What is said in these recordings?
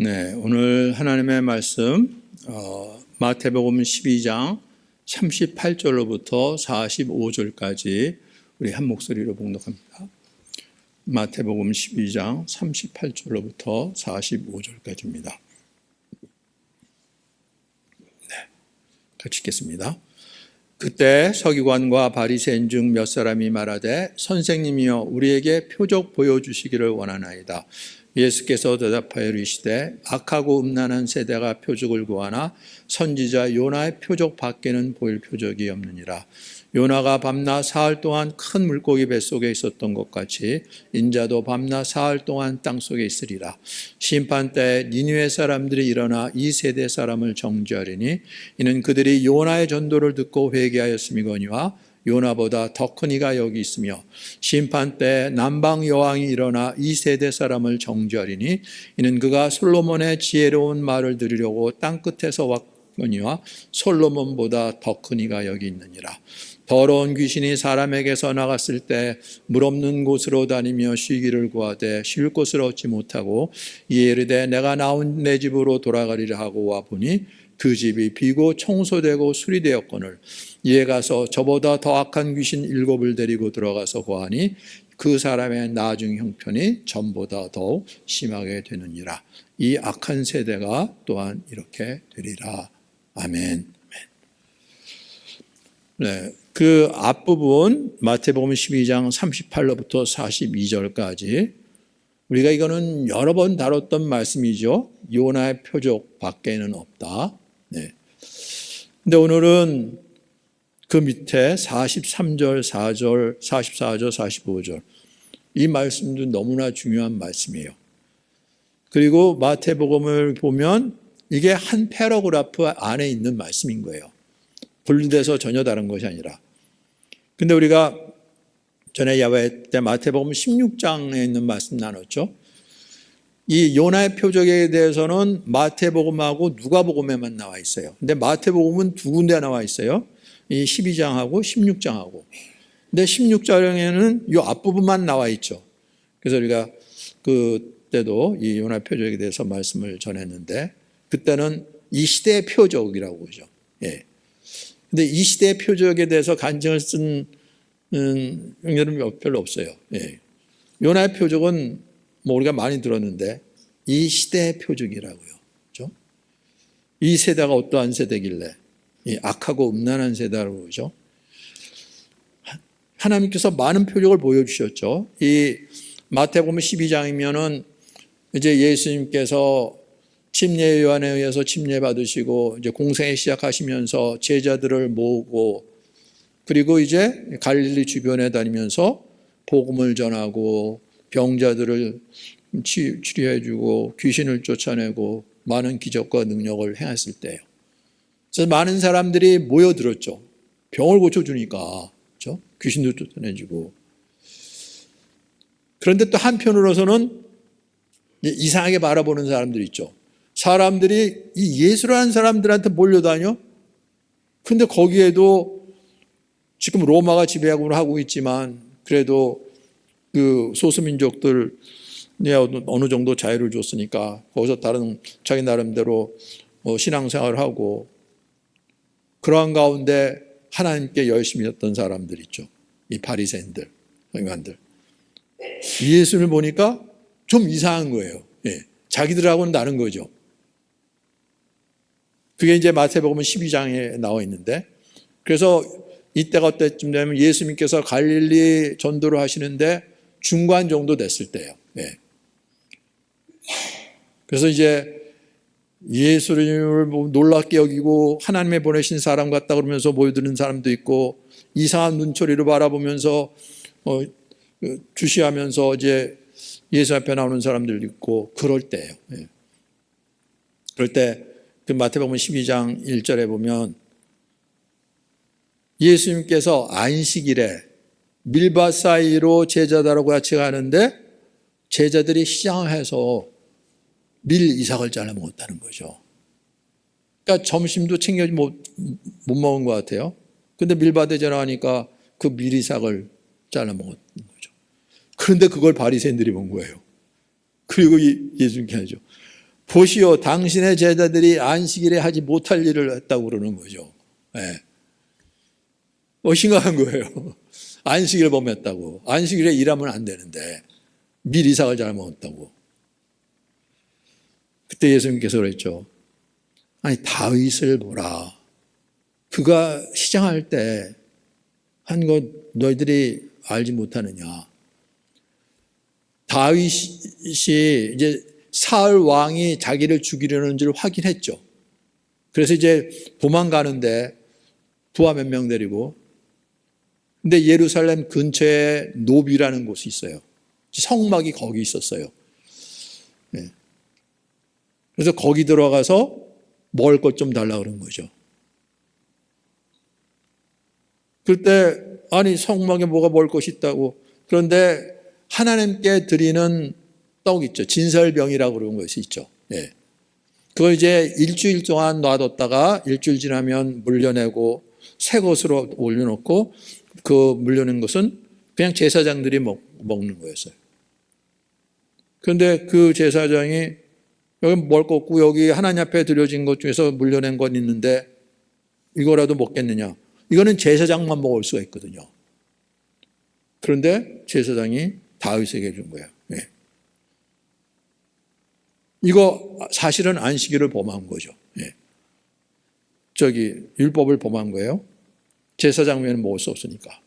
네, 오늘 하나님의 말씀 마태복음 12장 38절로부터 45절까지 우리 한 목소리로 봉독합니다. 마태복음 12장 38절로부터 45절까지입니다. 네, 같이 읽겠습니다. 그때 서기관과 바리새인 중 몇 사람이 말하되 선생님이여 우리에게 표적 보여주시기를 원하나이다. 예수께서 대답하여 이르시되 악하고 음란한 세대가 표적을 구하나 선지자 요나의 표적 밖에는 보일 표적이 없느니라. 요나가 밤낮 사흘 동안 큰 물고기 뱃속에 있었던 것 같이 인자도 밤낮 사흘 동안 땅속에 있으리라. 심판 때에 니느웨 사람들이 일어나 이 세대 사람을 정죄하리니 이는 그들이 요나의 전도를 듣고 회개하였음이거니와 요나보다 더 큰 이가 여기 있으며 심판 때 남방 여왕이 일어나 이 세대 사람을 정죄하리니 이는 그가 솔로몬의 지혜로운 말을 들으려고 땅끝에서 왔거니와 솔로몬보다 더 큰 이가 여기 있느니라. 더러운 귀신이 사람에게서 나갔을 때 물 없는 곳으로 다니며 쉬기를 구하되 쉴 곳을 얻지 못하고 이에 이르되 내가 나온 내 집으로 돌아가리라 하고 와보니 그 집이 비고 청소되고 수리되었거늘 이에 가서 저보다 더 악한 귀신 7을 데리고 들어가서 고하니 그 사람의 나중 형편이 전보다 더욱 심하게 되느니라. 이 악한 세대가 또한 이렇게 되리라. 아멘. 네, 그 앞부분 마태복음 12장 38절부터 42절까지 우리가 이거는 여러 번 다뤘던 말씀이죠. 요나의 표적 밖에는 없다. 네. 근데 오늘은 그 밑에 43절, 4절, 44절, 45절 이 말씀도 너무나 중요한 말씀이에요. 그리고 마태복음을 보면 이게 한 패러그래프 안에 있는 말씀인 거예요. 분리돼서 전혀 다른 것이 아니라. 근데 우리가 전에 야외 때 마태복음 16장에 있는 말씀 나눴죠. 이 요나의 표적에 대해서는 마태복음하고 누가복음에만 나와 있어요. 근데 마태복음은 두 군데 나와 있어요. 이 12장하고 16장하고. 근데 16장에는 이 앞부분만 나와 있죠. 그래서 우리가 그때도 이 요나 표적에 대해서 말씀을 전했는데 그때는 이 시대의 표적이라고 그러죠. 예. 근데 이 시대의 표적에 대해서 간증을 쓴 형제는 별로 없어요. 예. 요나의 표적은 뭐 우리가 많이 들었는데 이 시대의 표적이라고요. 그렇죠? 이 세대가 어떠한 세대길래 이 악하고 음란한 세대라고 그러죠. 하나님께서 많은 표적을 보여주셨죠. 이 마태복음 12장이면은 이제 예수님께서 침례 요한에 의해서 침례 받으시고 이제 공생에 시작하시면서 제자들을 모으고 그리고 이제 갈릴리 주변에 다니면서 복음을 전하고 병자들을 치료해주고 귀신을 쫓아내고 많은 기적과 능력을 행했을 때예요. 그래서 많은 사람들이 모여들었죠. 병을 고쳐주니까 그렇죠? 귀신도 쫓아내주고. 그런데 또 한편으로서는 이상하게 바라보는 사람들이 있죠. 사람들이 이 예수라는 사람들한테 몰려다녀. 근데 거기에도 지금 로마가 지배하고 하고 있지만 그래도 그 소수민족들 어느 정도 자유를 줬으니까 거기서 다른 자기 나름대로 신앙생활을 하고 그러한 가운데 하나님께 열심히 했던 사람들 있죠. 이 바리새인들, 서기관들. 예수를 보니까 좀 이상한 거예요. 예. 자기들하고는 다른 거죠. 그게 이제 마태복음 12장에 나와 있는데 그래서 이때가 어때쯤 되면 예수님께서 갈릴리 전도를 하시는데 중간 정도 됐을 때예요. 예. 그래서 이제 예수를 놀랍게 여기고 하나님의 보내신 사람 같다 그러면서 모여드는 사람도 있고 이상한 눈초리로 바라보면서 주시하면서 이제 예수 앞에 나오는 사람들도 있고 그럴 때예요. 예. 그럴 때 그 마태복음 12장 1절에 보면 예수님께서 안식일에 밀밭 사이로 제자들하고 같이 가는데 제자들이 시장해서 밀 이삭을 잘라 먹었다는 거죠. 그러니까 점심도 챙겨 못 먹은 것 같아요. 근데 밀밭에 지나가니까 그 밀 이삭을 잘라 먹었던 거죠. 그런데 그걸 바리새인들이 본 거예요. 그리고 예수님께 하죠. 보시오, 당신의 제자들이 안식일에 하지 못할 일을 했다고 그러는 거죠. 예. 심각한 거예요. 안식일을 범했다고. 안식일에 일하면 안 되는데 미리 이삭을 잘못했다고. 그때 예수님께서 그랬죠. 아니, 다윗을 보라. 그가 시장할 때 한 것 너희들이 알지 못하느냐. 다윗이 이제 사울 왕이 자기를 죽이려는 줄 확인했죠. 그래서 이제 도망가는데 부하 몇 명 데리고, 근데 예루살렘 근처에 노비라는 곳이 있어요. 성막이 거기 있었어요. 네. 그래서 거기 들어가서 먹을 것 좀 달라 그런 거죠. 그때 아니 성막에 뭐가 먹을 것이 있다고. 그런데 하나님께 드리는 떡 있죠. 진설병이라고 그런 것이 있죠. 예. 그걸 이제 일주일 동안 놔뒀다가 일주일 지나면 물려내고 새 것으로 올려놓고 그 물려낸 것은 그냥 제사장들이 먹는 거였어요. 그런데 그 제사장이 여기 먹을 거 없고 여기 하나님 앞에 드려진 것 중에서 물려낸 건 있는데 이거라도 먹겠느냐. 이거는 제사장만 먹을 수가 있거든요. 그런데 제사장이 다윗에게 준 거예요. 예. 이거 사실은 안식일을 범한 거죠. 예. 율법을 범한 거예요. 제사장 외에는 먹을 수 없으니까.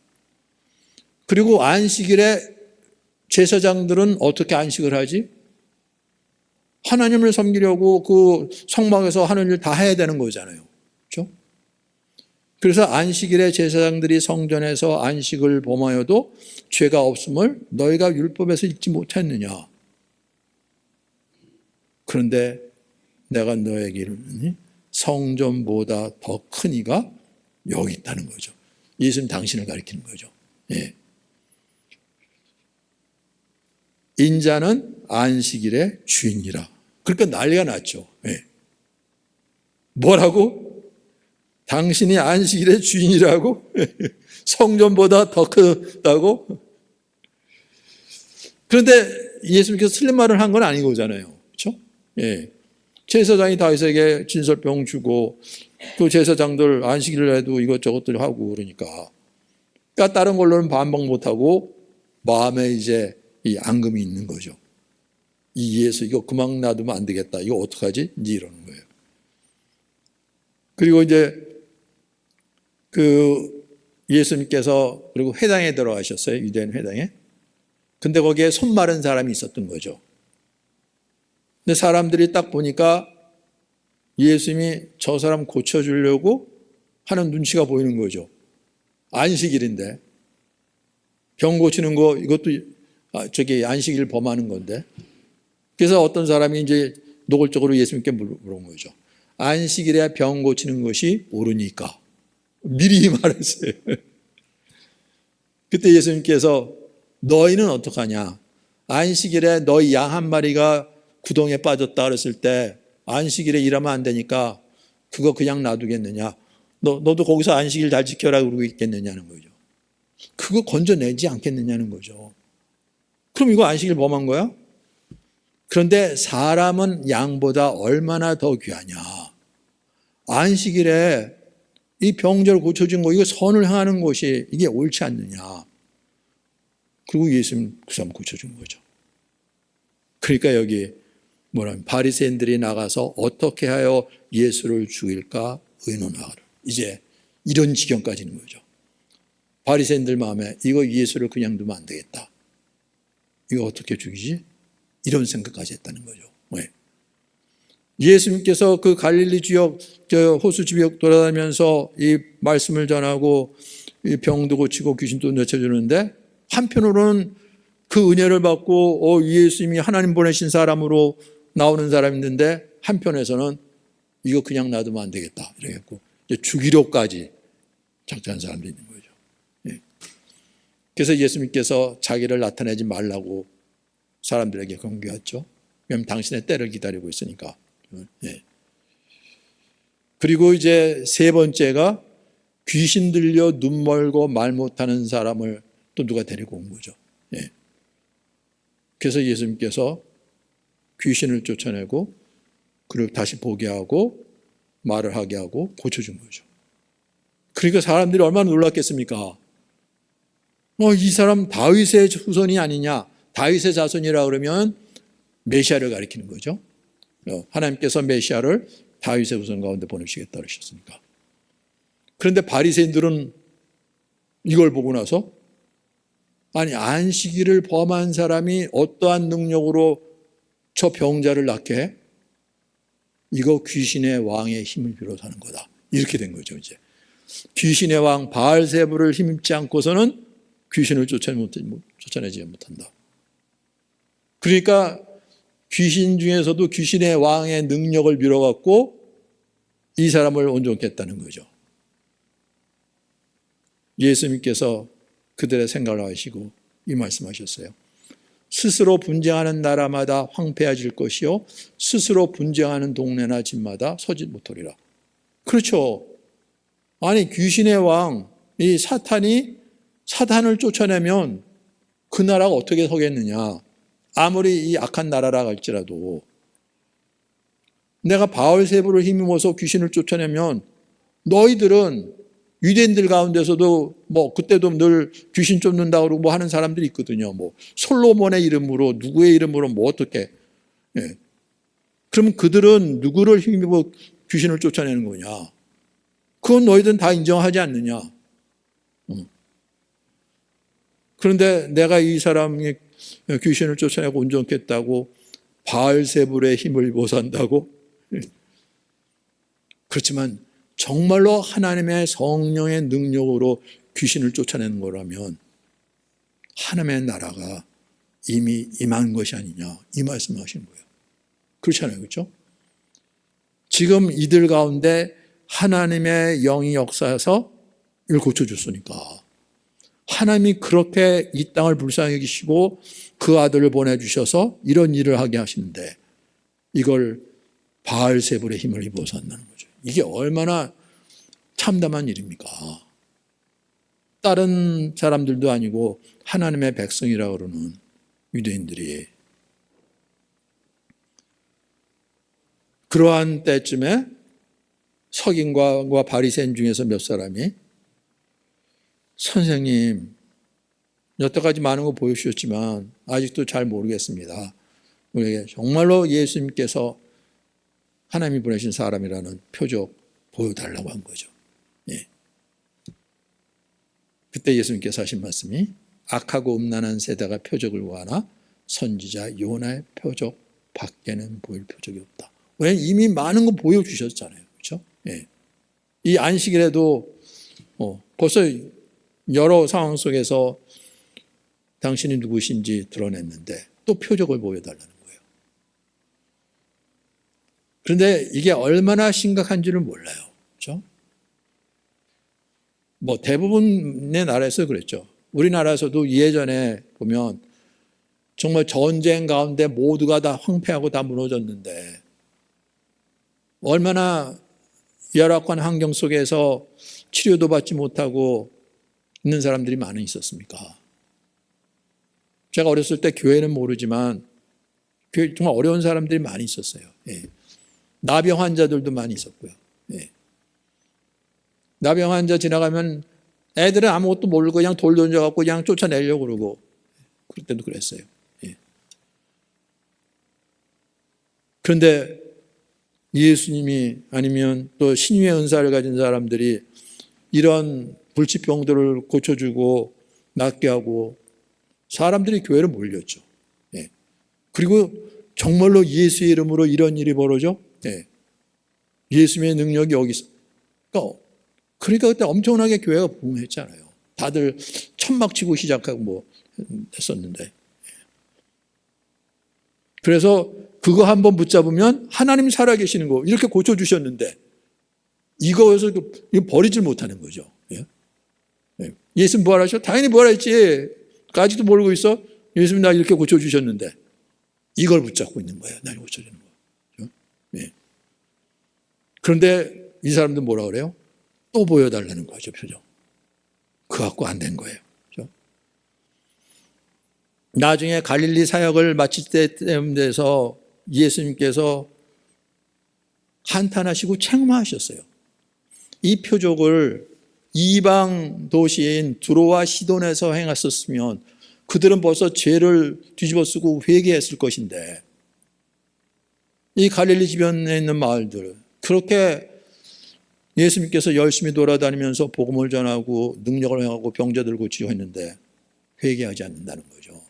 그리고 안식일에 제사장들은 어떻게 안식을 하지? 하나님을 섬기려고 그 성막에서 하는 일 다 해야 되는 거잖아요. 그렇죠? 그래서 안식일에 제사장들이 성전에서 안식을 범하여도 죄가 없음을 너희가 율법에서 읽지 못했느냐. 그런데 내가 너에게 이르노니 성전보다 더 큰 이가 여기 있다는 거죠. 예수님 당신을 가리키는 거죠. 예. 인자는 안식일의 주인이라. 그러니까 난리가 났죠. 예. 뭐라고? 당신이 안식일의 주인이라고? 성전보다 더 크다고? 그런데 예수님께서 틀린 말을 한 건 아닌 거잖아요. 그렇죠? 예. 제사장이 다윗에게 진설병 주고 그 제사장들 안식일을 해도 이것저것들 하고 그러니까 다른 걸로는 반박 못하고 마음에 이제 이 앙금이 있는 거죠. 이 예수 이거 그만 놔두면 안 되겠다. 이거 어떡하지? 이제 이러는 거예요. 그리고 이제 그 예수님께서 그리고 회당에 들어가셨어요. 유대인 회당에. 근데 거기에 손 마른 사람이 있었던 거죠. 근데 사람들이 딱 보니까 예수님이 저 사람 고쳐주려고 하는 눈치가 보이는 거죠. 안식일인데. 병 고치는 거 이것도 안식일 범하는 건데. 그래서 어떤 사람이 이제 노골적으로 예수님께 물어본 거죠. 안식일에 병 고치는 것이 옳으니까. 미리 말했어요. 그때 예수님께서 너희는 어떡하냐? 안식일에 너희 양 한 마리가 구덩이에 빠졌다 그랬을 때 안식일에 일하면 안 되니까 그거 그냥 놔두겠느냐? 너도 거기서 안식일 잘 지켜라 그러고 있겠느냐는 거죠. 그거 건져내지 않겠느냐는 거죠. 그럼 이거 안식일 범한 거야? 그런데 사람은 양보다 얼마나 더 귀하냐. 안식일에 이 병자를 고쳐준 거, 이거 선을 행하는 것이 이게 옳지 않느냐. 그리고 예수님 그 사람 고쳐준 거죠. 그러니까 여기 뭐냐면 바리새인들이 나가서 어떻게 하여 예수를 죽일까 의논하라. 이제 이런 지경까지는 거죠. 바리새인들 마음에 이거 예수를 그냥 두면 안 되겠다. 이거 어떻게 죽이지? 이런 생각까지 했다는 거죠. 왜? 예수님께서 그 갈릴리 지역, 호수 지역 돌아다니면서 이 말씀을 전하고 이 병도 고치고 귀신도 내쳐주는데 한편으로는 그 은혜를 받고 예수님이 하나님 보내신 사람으로 나오는 사람이 있는데 한편에서는 이거 그냥 놔두면 안 되겠다. 이래갖고 죽이려까지 작정한 사람도 있는 거죠. 예. 그래서 예수님께서 자기를 나타내지 말라고 사람들에게 경고했죠. 왜냐하면 당신의 때를 기다리고 있으니까. 예. 그리고 이제 세 번째가 귀신 들려 눈 멀고 말 못하는 사람을 또 누가 데리고 온 거죠. 예. 그래서 예수님께서 귀신을 쫓아내고 그리고 다시 보게 하고 말을 하게 하고 고쳐준 거죠. 그러니까 사람들이 얼마나 놀랐겠습니까? 이 사람 다윗의 후손이 아니냐? 다윗의 자손이라 그러면 메시아를 가리키는 거죠. 하나님께서 메시아를 다윗의 후손 가운데 보내시겠다 그러셨으니까. 그런데 바리새인들은 이걸 보고 나서 아니 안식일을 범한 사람이 어떠한 능력으로 저 병자를 낫게 해? 이거 귀신의 왕의 힘을 빌어서 하는 거다. 이렇게 된 거죠. 이제 귀신의 왕 바알세불을 힘입지 않고서는 귀신을 쫓아내지 못한다. 그러니까 귀신 중에서도 귀신의 왕의 능력을 빌어갖고 이 사람을 온전케 했다는 거죠. 예수님께서 그들의 생각을 하시고 이 말씀하셨어요. 스스로 분쟁하는 나라마다 황폐해질 것이요 스스로 분쟁하는 동네나 집마다 서지 못하리라. 그렇죠. 아니 귀신의 왕 이 사탄을 쫓아내면 그 나라가 어떻게 서겠느냐. 아무리 이 악한 나라라 할지라도 내가 바알세불을 힘입어서 귀신을 쫓아내면 너희들은 유대인들 가운데서도 그때도 늘 귀신 쫓는다 그러고 뭐 하는 사람들이 있거든요. 솔로몬의 이름으로 누구의 이름으로 어떻게. 예. 그럼 그들은 누구를 힘입어 귀신을 쫓아내는 거냐. 그건 너희들은 다 인정하지 않느냐. 그런데 내가 이 사람이 귀신을 쫓아내고 온전케 했다고 바알세불의 힘을 입어서 한다고? 그렇지만 정말로 하나님의 성령의 능력으로 귀신을 쫓아내는 거라면 하나님의 나라가 이미 임한 것이 아니냐 이 말씀을 하시는 거예요. 그렇잖아요. 그렇죠? 지금 이들 가운데 하나님의 영이 역사해서 이걸 고쳐줬으니까 하나님이 그렇게 이 땅을 불쌍히 여기시고 그 아들을 보내주셔서 이런 일을 하게 하시는데 이걸 바알세불의 힘을 입어서 한다는 거죠. 이게 얼마나 참담한 일입니까? 다른 사람들도 아니고 하나님의 백성이라고 그러는 유대인들이 그러한 때쯤에 서기관과 바리새인 중에서 몇 사람이 선생님 여태까지 많은 거 보여주셨지만 아직도 잘 모르겠습니다. 우리에게 정말로 예수님께서 하나님이 보내신 사람이라는 표적 보여달라고 한 거죠. 예. 그때 예수님께서 하신 말씀이 악하고 음란한 세대가 표적을 구하나 선지자 요나의 표적 밖에는 보일 표적이 없다. 왜? 이미 많은 거 보여주셨잖아요. 그렇죠? 예. 이 안식일에도 벌써 여러 상황 속에서 당신이 누구신지 드러냈는데 또 표적을 보여달라는 거예요. 그런데 이게 얼마나 심각한지를 몰라요. 그렇죠? 대부분의 나라에서 그랬죠. 우리나라에서도 예전에 보면 정말 전쟁 가운데 모두가 다 황폐하고 다 무너졌는데 얼마나 열악한 환경 속에서 치료도 받지 못하고 있는 사람들이 많이 있었습니까? 제가 어렸을 때 교회는 모르지만 교회 정말 어려운 사람들이 많이 있었어요. 예. 나병 환자들도 많이 있었고요. 예. 나병 환자 지나가면 애들은 아무것도 모르고 그냥 돌 던져갖고 그냥 쫓아내려고 그러고 그럴 때도 그랬어요. 예. 그런데 예수님이 아니면 또 신유의 은사를 가진 사람들이 이런 불치병들을 고쳐주고 낫게 하고 사람들이 교회로 몰렸죠. 예. 그리고 정말로 예수의 이름으로 이런 일이 벌어져? 예. 예수님의 능력이 여기 있어. 그러니까 그때 엄청나게 교회가 부흥했잖아요. 다들 천막 치고 시작하고 했었는데. 그래서 그거 한번 붙잡으면 하나님 살아계시는 거 이렇게 고쳐주셨는데 이거에서 버리질 못하는 거죠. 예? 예수님 부활하셔? 당연히 부활했지. 까지도 모르고 있어? 예수님 나 이렇게 고쳐주셨는데 이걸 붙잡고 있는 거예요. 날 고쳐주는 거예요. 예. 그런데 이 사람들 뭐라 그래요? 또 보여달라는 거죠. 표정. 그거 갖고 안 된 거예요. 그렇죠? 나중에 갈릴리 사역을 마칠 때쯤 돼서 예수님께서 한탄하시고 책망하셨어요. 이 표적을 이방 도시인 두로와 시돈에서 행했었으면 그들은 벌써 죄를 뒤집어 쓰고 회개했을 것인데, 이 갈릴리 주변에 있는 마을들, 그렇게 예수님께서 열심히 돌아다니면서 복음을 전하고 능력을 행하고 병자들 고치고 했는데 회개하지 않는다는 거죠.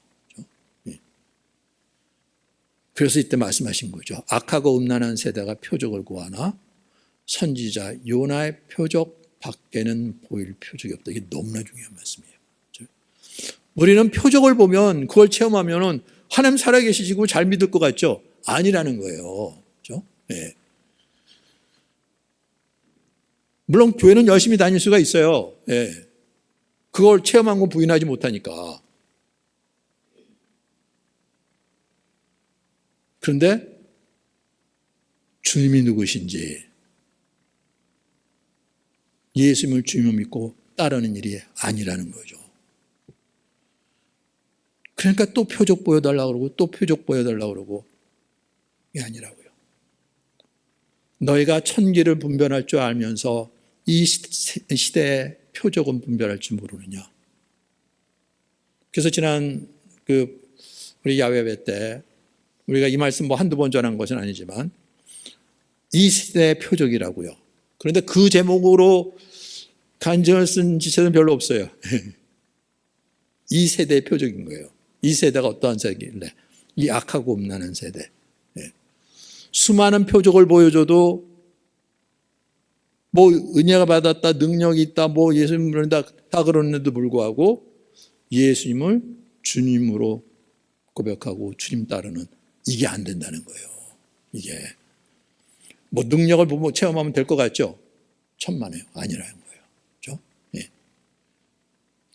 그래서 이때 말씀하신 거죠. 악하고 음란한 세대가 표적을 구하나 선지자 요나의 표적 밖에는 보일 표적이 없다. 이게 너무나 중요한 말씀이에요. 우리는 표적을 보면 그걸 체험하면 하나님 살아계시고 잘 믿을 것 같죠? 아니라는 거예요. 그렇죠? 네. 물론 교회는 열심히 다닐 수가 있어요. 네. 그걸 체험한 거 부인하지 못하니까. 그런데 주님이 누구신지, 예수님을 주님을 믿고 따르는 일이 아니라는 거죠. 그러니까 또 표적 보여달라고 그러고 또 표적 보여달라고 그러고, 이게 아니라고요. 너희가 천기를 분별할 줄 알면서 이 시대의 표적은 분별할 줄 모르느냐. 그래서 지난 우리 야외회 때 우리가 이 말씀 한두 번 전한 것은 아니지만 이 시대의 표적이라고요. 그런데 그 제목으로 간증을 쓴 지체는 별로 없어요. 이 세대의 표적인 거예요. 이 세대가 어떠한 세대길래? 이 악하고 음란한 세대. 수많은 표적을 보여줘도 뭐 은혜가 받았다, 능력이 있다, 뭐 예수님을 다 그러는데도 불구하고 예수님을 주님으로 고백하고 주님 따르는, 이게 안 된다는 거예요. 이게 뭐 능력을 보고 체험하면 될 것 같죠? 천만에요. 아니라는 거예요. 그렇죠? 예.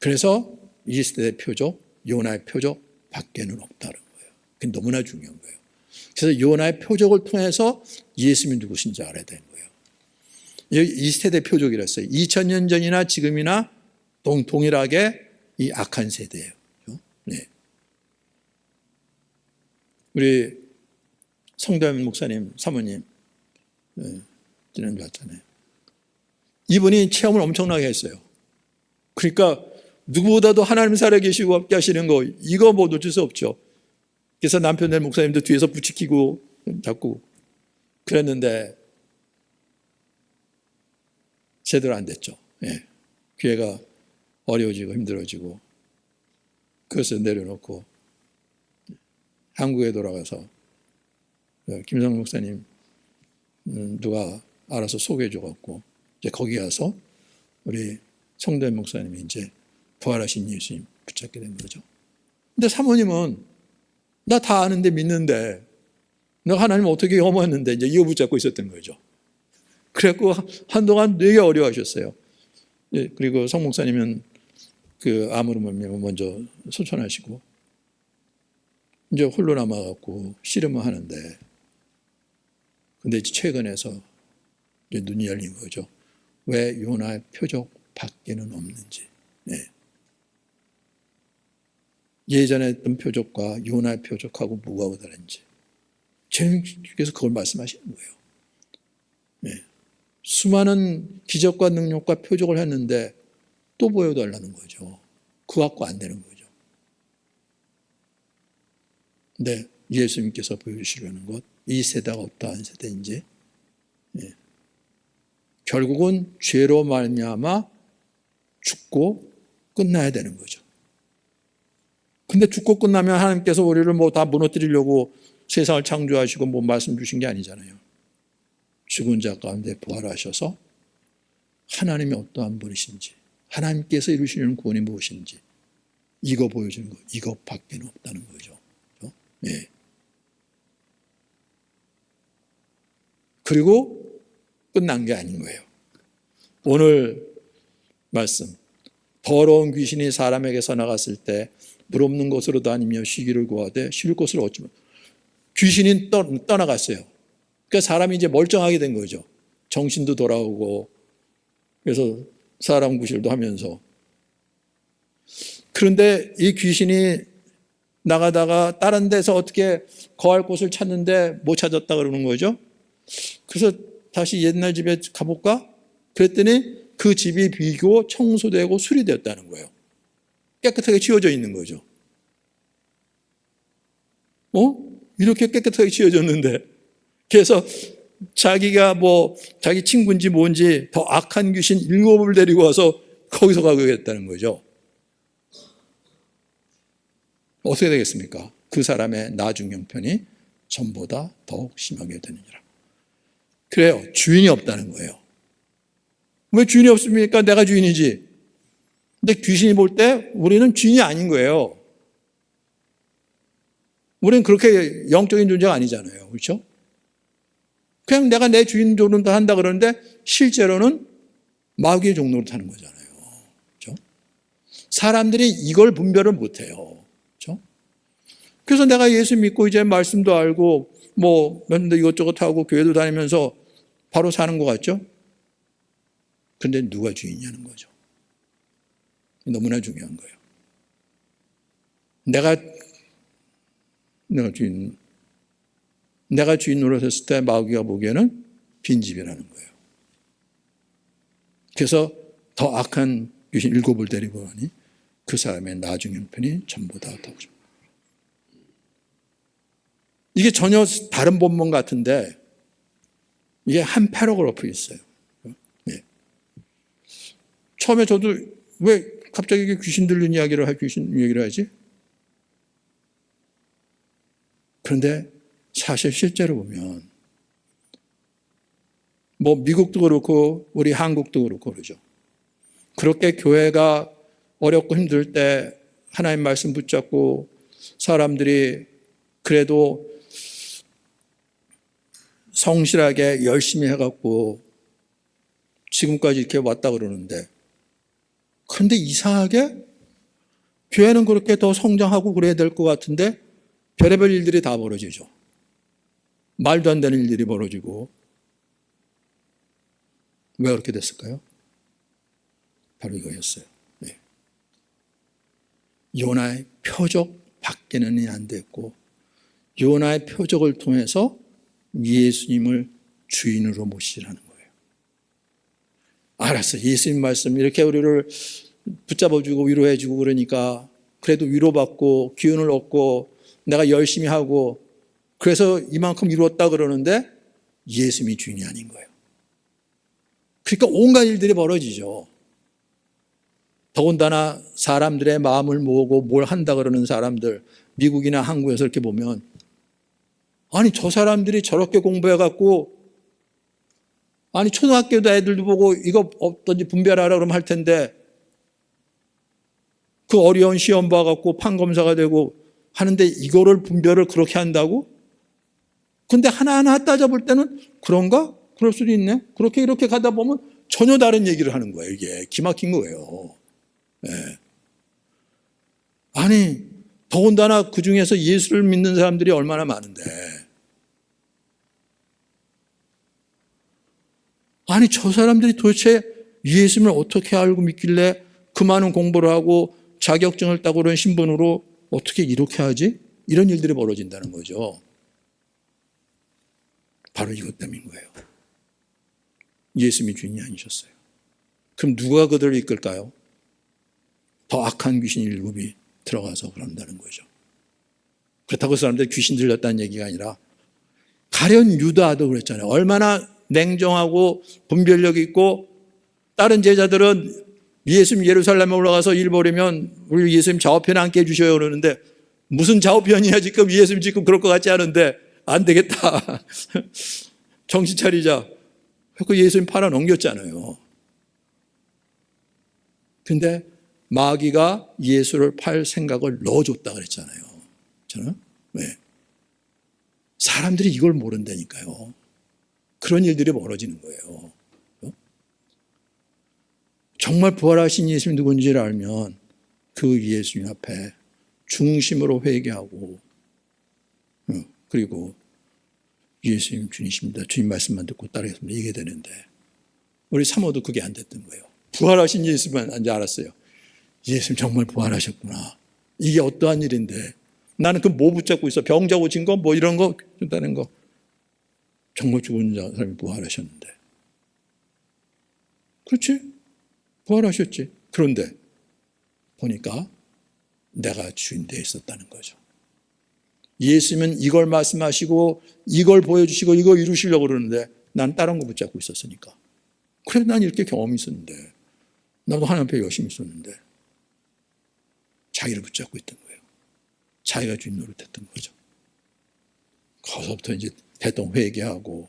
그래서 이 시대의 표적, 요나의 표적 밖에는 없다는 거예요. 그게 너무나 중요한 거예요. 그래서 요나의 표적을 통해서 예수님이 누구신지 알아야 되는 거예요. 이 세대 표적이랬어요. 2000년 전이나 지금이나 동일하게 이 악한 세대예요. 네. 우리 성도현 목사님, 사모님, 지난주 왔잖아요. 이분이 체험을 엄청나게 했어요. 그러니까 누구보다도 하나님 살아계시고 함께 하시는 거, 이거 뭐 놓칠 수 없죠. 그래서 남편들 목사님도 뒤에서 부추기고 자꾸 그랬는데 제대로 안 됐죠. 예. 교회가 어려워지고 힘들어지고, 그것을 내려놓고 한국에 돌아가서 김성 목사님 누가 알아서 소개해줘갖고 이제 거기 가서 우리 성도현 목사님이 이제 부활하신 예수님 붙잡게 된 거죠. 근데 사모님은 나 다 아는데 믿는데, 내가 하나님 어떻게 경험했는데, 이제 이거 붙잡고 있었던 거죠. 그래갖고 한동안 되게 어려워하셨어요. 그리고 성 목사님은 그 암으로 먼저 소천하시고 이제 홀로 남아갖고 씨름을 하는데, 근데 최근에서 이제 눈이 열린 거죠. 왜 요나의 표적 밖에는 없는지. 네. 예전에 했던 표적과 요나의 표적하고 뭐가 다른지 주님께서 그걸 말씀하시는 거예요. 네. 수많은 기적과 능력과 표적을 했는데 또 보여달라는 거죠. 그거 갖고 안 되는 거죠. 근데 예수님께서 보여주시려는 것, 이 세대가 어떠한 세대인지, 네. 결국은 죄로 말미암아 죽고 끝나야 되는 거죠. 근데 죽고 끝나면 하나님께서 우리를 뭐 다 무너뜨리려고 세상을 창조하시고 뭐 말씀 주신 게 아니잖아요. 죽은 자 가운데 부활하셔서 하나님이 어떠한 분이신지, 하나님께서 이루시는 구원이 무엇인지, 이거 보여주는 거, 이거 밖에는 없다는 거죠. 네. 그리고 끝난 게 아닌 거예요. 오늘 말씀, 더러운 귀신이 사람에게서 나갔을 때 물 없는 곳으로 다니며 쉬기를 구하되 쉴 곳을 얻지 못. 귀신이 떠나갔어요. 그러니까 사람이 이제 멀쩡하게 된 거죠. 정신도 돌아오고, 그래서 사람 구실도 하면서. 그런데 이 귀신이 다른 데서 어떻게 거할 곳을 찾는데 못 찾았다 그러는 거죠. 그래서 다시 옛날 집에 가볼까? 그랬더니 그 집이 비고 청소되고 수리되었다는 거예요. 깨끗하게 치워져 있는 거죠. 이렇게 깨끗하게 치워졌는데. 그래서 자기가 자기 친구인지 뭔지 더 악한 귀신 7을 데리고 와서 거기서 가겠다는 거죠. 어떻게 되겠습니까? 그 사람의 나중 형편이 전보다 더욱 심하게 되느니라. 그래요. 주인이 없다는 거예요. 왜 주인이 없습니까? 내가 주인이지. 근데 귀신이 볼 때 우리는 주인이 아닌 거예요. 우리는 그렇게 영적인 존재가 아니잖아요. 그렇죠? 그냥 내가 내 주인 노릇을 한다 그러는데 실제로는 마귀의 종로를 타는 거잖아요. 그렇죠? 사람들이 이걸 분별을 못해요. 그렇죠? 그래서 내가 예수 믿고 이제 말씀도 알고 몇 이것저것 하고 교회도 다니면서 바로 사는 것 같죠? 근데 누가 주인이냐는 거죠. 너무나 중요한 거예요. 내가 주인 노릇했을 때 마귀가 보기에는 빈집이라는 거예요. 그래서 더 악한 귀신 7을 데리고 오니 그 사람의 나중 형편이 전보다 더 좋습니다. 이게 전혀 다른 본문 같은데 이게 한 패러그래프 있어요. 네. 처음에 저도 왜 갑자기 귀신 들린 귀신 얘기를 하지? 그런데 사실 실제로 보면 미국도 그렇고 우리 한국도 그렇고 그러죠. 그렇게 교회가 어렵고 힘들 때 하나님 말씀 붙잡고 사람들이 그래도 성실하게 열심히 해갖고 지금까지 이렇게 왔다 그러는데 그런데 이상하게 교회는 그렇게 더 성장하고 그래야 될 것 같은데 별의별 일들이 다 벌어지죠. 말도 안 되는 일들이 벌어지고. 왜 그렇게 됐을까요? 바로 이거였어요. 네. 요나의 표적 밖에는 안 됐고 요나의 표적을 통해서 예수님을 주인으로 모시라는 거예요. 알았어. 예수님 말씀 이렇게 우리를 붙잡아주고 위로해주고 그러니까 그래도 위로받고 기운을 얻고 내가 열심히 하고 그래서 이만큼 이루었다 그러는데 예수님이 주인이 아닌 거예요. 그러니까 온갖 일들이 벌어지죠. 더군다나 사람들의 마음을 모으고 뭘 한다 그러는 사람들 미국이나 한국에서 이렇게 보면 아니 저 사람들이 저렇게 공부해갖고 아니 초등학교도 애들도 보고 이거 어떤지 분별하라 그러면 할 텐데 그 어려운 시험 봐갖고 판검사가 되고 하는데 이거를 분별을 그렇게 한다고? 근데 하나하나 따져볼 때는 그런가? 그럴 수도 있네. 그렇게 이렇게 가다 보면 전혀 다른 얘기를 하는 거예요. 이게 기막힌 거예요. 네. 아니 더군다나 그 중에서 예수를 믿는 사람들이 얼마나 많은데 아니 저 사람들이 도대체 예수님을 어떻게 알고 믿길래 그 많은 공부를 하고 자격증을 따고 그런 신분으로 어떻게 이렇게 하지? 이런 일들이 벌어진다는 거죠. 바로 이것 때문인 거예요. 예수님이 주인이 아니셨어요. 그럼 누가 그들을 이끌까요? 더 악한 귀신 7이 들어가서 그런다는 거죠. 그렇다고 사람들이 귀신 들렸다는 얘기가 아니라 가련 유다도 그랬잖아요. 얼마나 냉정하고 분별력 있고 다른 제자들은 예수님 예루살렘에 올라가서 일 벌이면 우리 예수님 좌우편에 앉게 해주셔요 그러는데 무슨 좌우편이야 지금 예수님 지금 그럴 것 같지 않은데 안 되겠다. 정신 차리자. 그 예수님 팔아 넘겼잖아요. 근데 마귀가 예수를 팔 생각을 넣어줬다 그랬잖아요. 저는 왜? 사람들이 이걸 모른다니까요. 그런 일들이 벌어지는 거예요. 정말 부활하신 예수님 누군지를 알면 그 예수님 앞에 중심으로 회개하고 그리고 예수님 주님이십니다. 주님 말씀만 듣고 따르겠습니다. 이게 되는데 우리 사모도 그게 안 됐던 거예요. 부활하신 예수만 이제 알았어요. 예수님 정말 부활하셨구나. 이게 어떠한 일인데 나는 그 뭐 붙잡고 있어. 병자 고친 거 뭐 이런 거 준다는 거. 정말 죽은 사람이 부활하셨는데. 그렇지? 부활하셨지. 그런데 보니까 내가 주인되어 있었다는 거죠. 예수님은 이걸 말씀하시고 이걸 보여주시고 이걸 이루시려고 그러는데 난 다른 거 붙잡고 있었으니까. 그래서 난 이렇게 경험이 있었는데, 나도 하나님 앞에 열심히 있었는데 자기를 붙잡고 있던 거예요. 자기가 주인 노릇했던 거죠. 거기서부터 이제 대동 회개하고,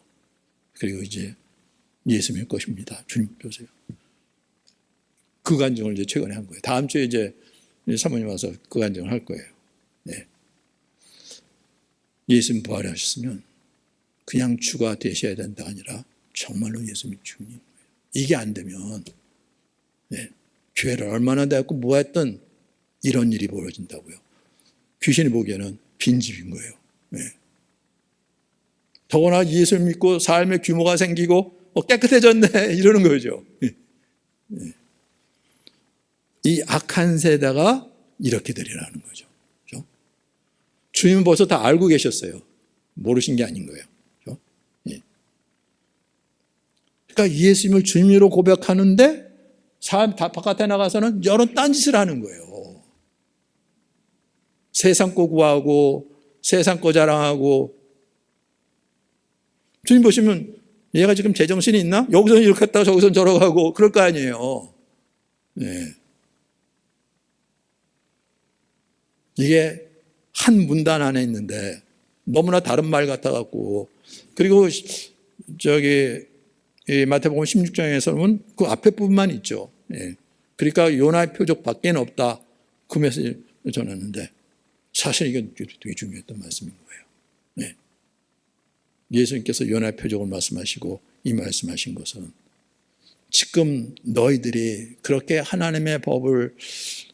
그리고 이제 예수님의 것입니다. 주님 보세요. 그 간증을 이제 최근에 한 거예요. 다음 주에 이제 사모님 와서 그 간증을 할 거예요. 네. 예수님 부활하셨으면 그냥 주가 되셔야 된다가 아니라 정말로 예수님이 주님 거예요. 이게 안 되면 네. 교회를 얼마나 대했고 뭐 했든 이런 일이 벌어진다고요. 귀신이 보기에는 빈집인 거예요. 네. 더구나 예수를 믿고 삶의 규모가 생기고 깨끗해졌네 이러는 거죠. 네. 네. 이 악한 세대가 이렇게 되리라는 거죠. 그렇죠? 주님은 벌써 다 알고 계셨어요. 모르신 게 아닌 거예요. 그렇죠? 네. 그러니까 예수님을 주님으로 고백하는데 삶 다 바깥에 나가서는 여러 딴짓을 하는 거예요. 세상 거 구하고 세상 거 자랑하고. 주님 보시면 얘가 지금 제정신이 있나? 여기서는 이렇게 했다가 저기서는 저러고 하고 그럴 거 아니에요. 네. 이게 한 문단 안에 있는데 너무나 다른 말 같아갖고, 그리고 저기 마태복음 16장에서는 그 앞에 부분만 있죠. 예. 그러니까 요나의 표적밖에 없다. 그 메시지를 전했는데 사실 이건 되게 중요했던 말씀인 거예요. 네. 예수님께서 요나의 표적을 말씀하시고 이 말씀하신 것은 지금 너희들이 그렇게 하나님의 법을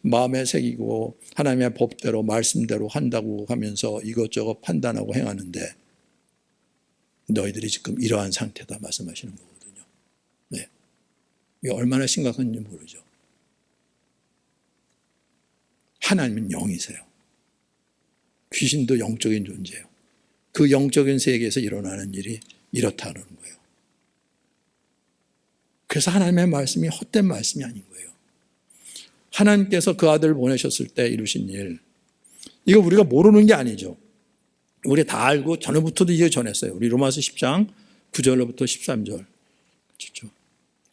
마음에 새기고 하나님의 법대로 말씀대로 한다고 하면서 이것저것 판단하고 행하는데 너희들이 지금 이러한 상태다 말씀하시는 거거든요. 네. 이게 얼마나 심각한지 모르죠. 하나님은 영이세요. 귀신도 영적인 존재예요. 그 영적인 세계에서 일어나는 일이 이렇다는 거예요. 그래서 하나님의 말씀이 헛된 말씀이 아닌 거예요. 하나님께서 그 아들을 보내셨을 때 이루신 일, 이거 우리가 모르는 게 아니죠. 우리 다 알고 전에부터도 이거 전했어요. 우리 로마서 10장 9절로부터 13절. 그렇죠?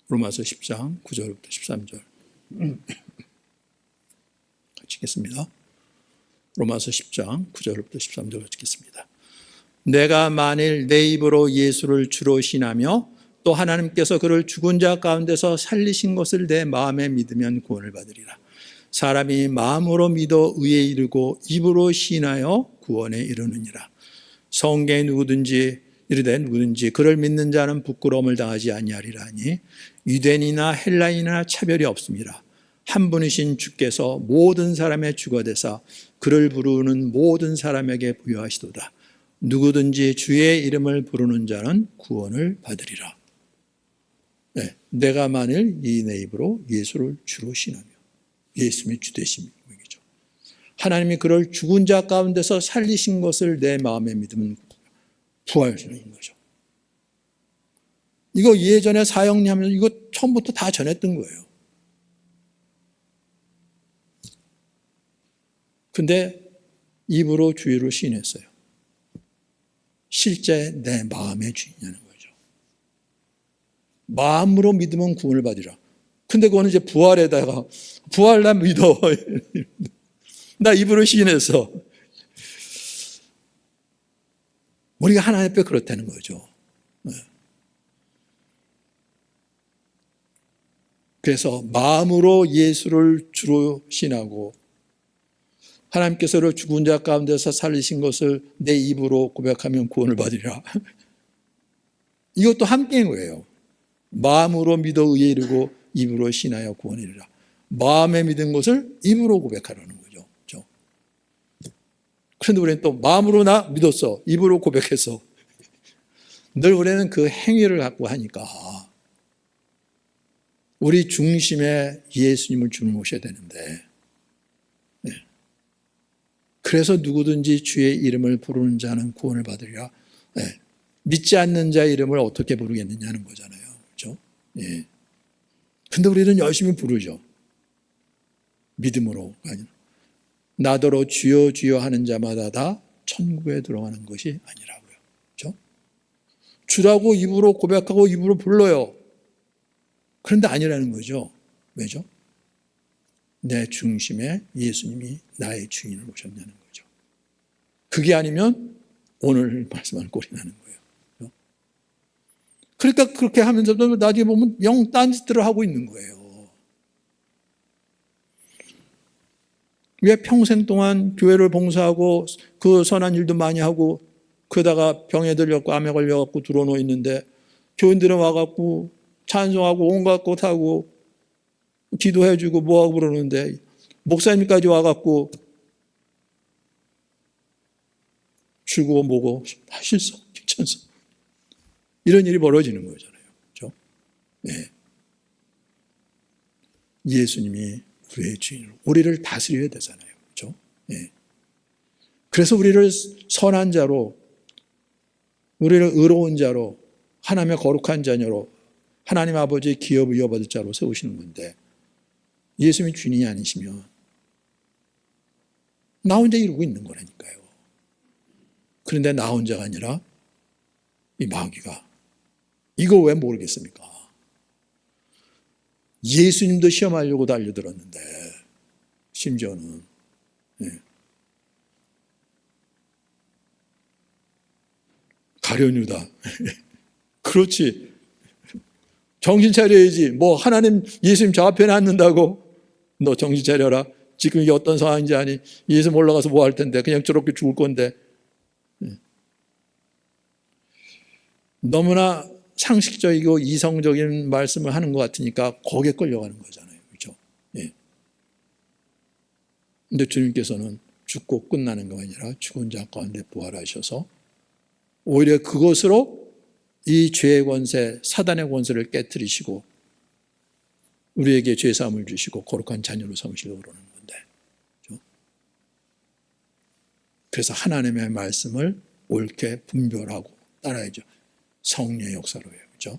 로마서 10장 9절부터 13절. 같이 읽겠습니다. 로마서 10장 9절부터 13절 읽겠습니다. 내가 만일 내 입으로 예수를 주로 신하며 또 하나님께서 그를 죽은 자 가운데서 살리신 것을 내 마음에 믿으면 구원을 받으리라. 사람이 마음으로 믿어 의에 이르고 입으로 신하여 구원에 이르느니라. 성경에 누구든지 이르되 누구든지 그를 믿는 자는 부끄러움을 당하지 아니하리라 하니 유대인이나 헬라인이나 차별이 없습니다. 한 분이신 주께서 모든 사람의 주가 되사 그를 부르는 모든 사람에게 부여하시도다. 누구든지 주의 이름을 부르는 자는 구원을 받으리라. 네, 내가 만일 이 내 입으로 예수를 주로 신하며 예수님이 주 되심이죠. 하나님이 그를 죽은 자 가운데서 살리신 것을 내 마음에 믿으면 부활하는 거죠. 이거 예전에 사형리하면 이거 처음부터 다 전했던 거예요. 근데 입으로 주의를 시인했어요. 실제 내 마음의 주인이라는 거죠. 마음으로 믿으면 구원을 받으리라. 근데 그거는 이제 부활에다가 부활 난 믿어. 나 입으로 시인해서. 우리가 하나님 앞에 그렇다는 거죠. 그래서 마음으로 예수를 주로 신하고 하나님께서 그를 죽은 자 가운데서 살리신 것을 내 입으로 고백하면 구원을 받으리라. 이것도 함께인 거예요. 마음으로 믿어 의에 이르고 입으로 신하여 구원을 이르라. 마음에 믿은 것을 입으로 고백하라는 거죠. 그렇죠? 그런데 우리는 또 마음으로 나 믿었어. 입으로 고백해서. 늘 우리는 그 행위를 갖고 하니까 우리 중심에 예수님을 주는 모셔야 되는데, 네. 그래서 누구든지 주의 이름을 부르는 자는 구원을 받으리라. 네. 믿지 않는 자의 이름을 어떻게 부르겠느냐는 거잖아요. 그렇죠? 예. 근데 우리는 열심히 부르죠. 믿음으로 아니라. 나더러 주여 주여 하는 자마다 다 천국에 들어가는 것이 아니라고요. 그렇죠? 주라고 입으로 고백하고 입으로 불러요. 그런데 아니라는 거죠. 왜죠? 내 중심에 예수님이 나의 주인을 오셨냐는 거죠. 그게 아니면 오늘 말씀한 꼴이 나는 거예요. 그러니까 그렇게 하면서도 나중에 보면 영 딴짓들을 하고 있는 거예요. 왜 평생 동안 교회를 봉사하고 그 선한 일도 많이 하고 그러다가 병에 들렸고 암에 걸려갖고 들어놓여 있는데 교인들은 와갖고 찬송하고 온갖 것 하고 기도해주고 뭐하고 그러는데 목사님까지 와갖고 주고 뭐고 다 실수, 귀천수 이런 일이 벌어지는 거잖아요. 그렇죠? 네. 예수님이 우리의 주인으로 우리를 다스려야 되잖아요. 그렇죠? 네. 그래서 우리를 선한 자로 우리를 의로운 자로 하나님의 거룩한 자녀로 하나님 아버지의 기업을 이어받을 자로 세우시는 건데 예수님이 주인이 아니시면 나 혼자 이루고 있는 거라니까요. 그런데 나 혼자가 아니라 이 마귀가 이거 왜 모르겠습니까? 예수님도 시험하려고 달려들었는데 심지어는 가룟 유다 그렇지 정신 차려야지 뭐 하나님 예수님 저 앞에 놨는다고 너 정신 차려라 지금 이게 어떤 상황인지 아니 예수님 올라가서 뭐 할 텐데 그냥 저렇게 죽을 건데 너무나 상식적이고 이성적인 말씀을 하는 것 같으니까 거기에 끌려가는 거잖아요. 그렇죠? 예. 근데 주님께서는 죽고 끝나는 거 아니라 죽은 자 가운데 부활하셔서 오히려 그것으로 이 죄의 권세, 사단의 권세를 깨트리시고 우리에게 죄사함을 주시고 거룩한 자녀로 삼으시려고 그러는 건데 그렇죠? 그래서 하나님의 말씀을 옳게 분별하고 따라야죠. 성령의 역사로 해요. 그렇죠?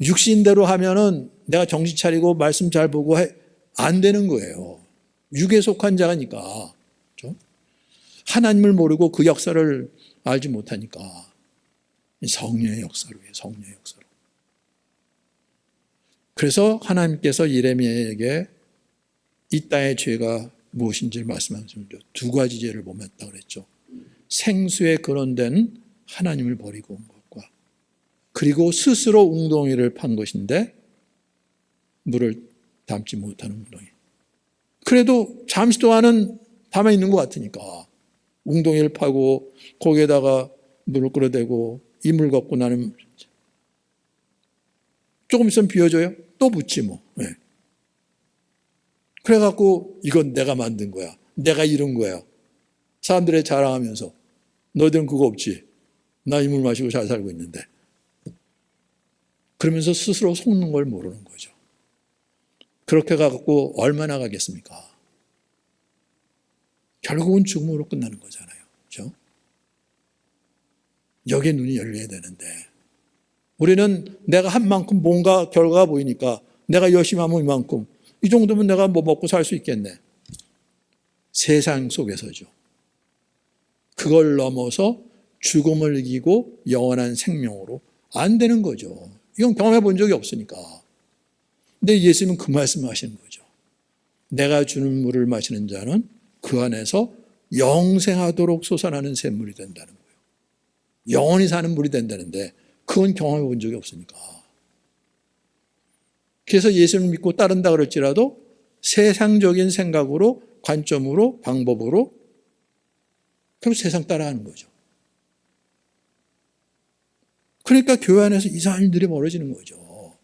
육신대로 하면은 내가 정신 차리고 말씀 잘 보고 안 되는 거예요. 육에 속한 자니까. 그렇죠? 하나님을 모르고 그 역사를 알지 못하니까 성령의 역사로 해요. 성령의 역사로. 그래서 하나님께서 예레미야에게 이 땅의 죄가 무엇인지 말씀하셨죠. 두 가지 죄를 범했다고 그랬죠. 생수에 근원된 하나님을 버리고 온 것과 그리고 스스로 웅덩이를 판 것인데 물을 담지 못하는 웅덩이. 그래도 잠시 동안은 담아 있는 것 같으니까 웅덩이를 파고 거기에다가 물을 끌어대고 이물 걷고 나는 조금 있으면 비워져요? 또 붓지 뭐. 네. 그래갖고 이건 내가 만든 거야. 내가 이룬 거야. 사람들의 자랑하면서 너희들은 그거 없지. 나 이 물 마시고 잘 살고 있는데. 그러면서 스스로 속는 걸 모르는 거죠. 그렇게 가갖고 얼마나 가겠습니까? 결국은 죽음으로 끝나는 거잖아요. 그렇죠? 여기에 눈이 열려야 되는데 우리는 내가 한 만큼 뭔가 결과가 보이니까 내가 열심히 하면 이만큼 이 정도면 내가 뭐 먹고 살 수 있겠네. 세상 속에서죠. 그걸 넘어서 죽음을 이기고 영원한 생명으로 안 되는 거죠. 이건 경험해 본 적이 없으니까. 근데 예수님은 그 말씀을 하시는 거죠. 내가 주는 물을 마시는 자는 그 안에서 영생하도록 솟아나는 샘물이 된다는 거예요. 영원히 사는 물이 된다는데 그건 경험해 본 적이 없으니까. 그래서 예수님을 믿고 따른다 그럴지라도 세상적인 생각으로 관점으로 방법으로 그럼 세상 따라하는 거죠. 그러니까 교회 안에서 이상한 일들이 벌어지는 거죠.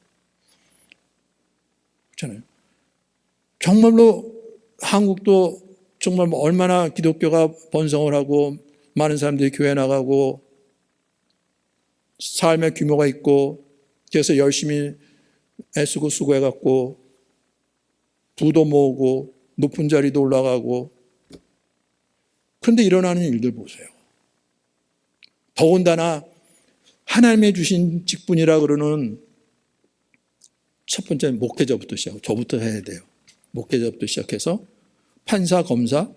그렇잖아요. 정말로 한국도 정말 얼마나 기독교가 번성을 하고 많은 사람들이 교회 나가고 삶의 규모가 있고 그래서 열심히 애쓰고 수고해갖고 부도 모으고 높은 자리도 올라가고 그런데 일어나는 일들 보세요. 더군다나 하나님의 주신 직분이라 그러는 첫 번째 목회자부터 시작하고 저부터 해야 돼요. 목회자부터 시작해서 판사, 검사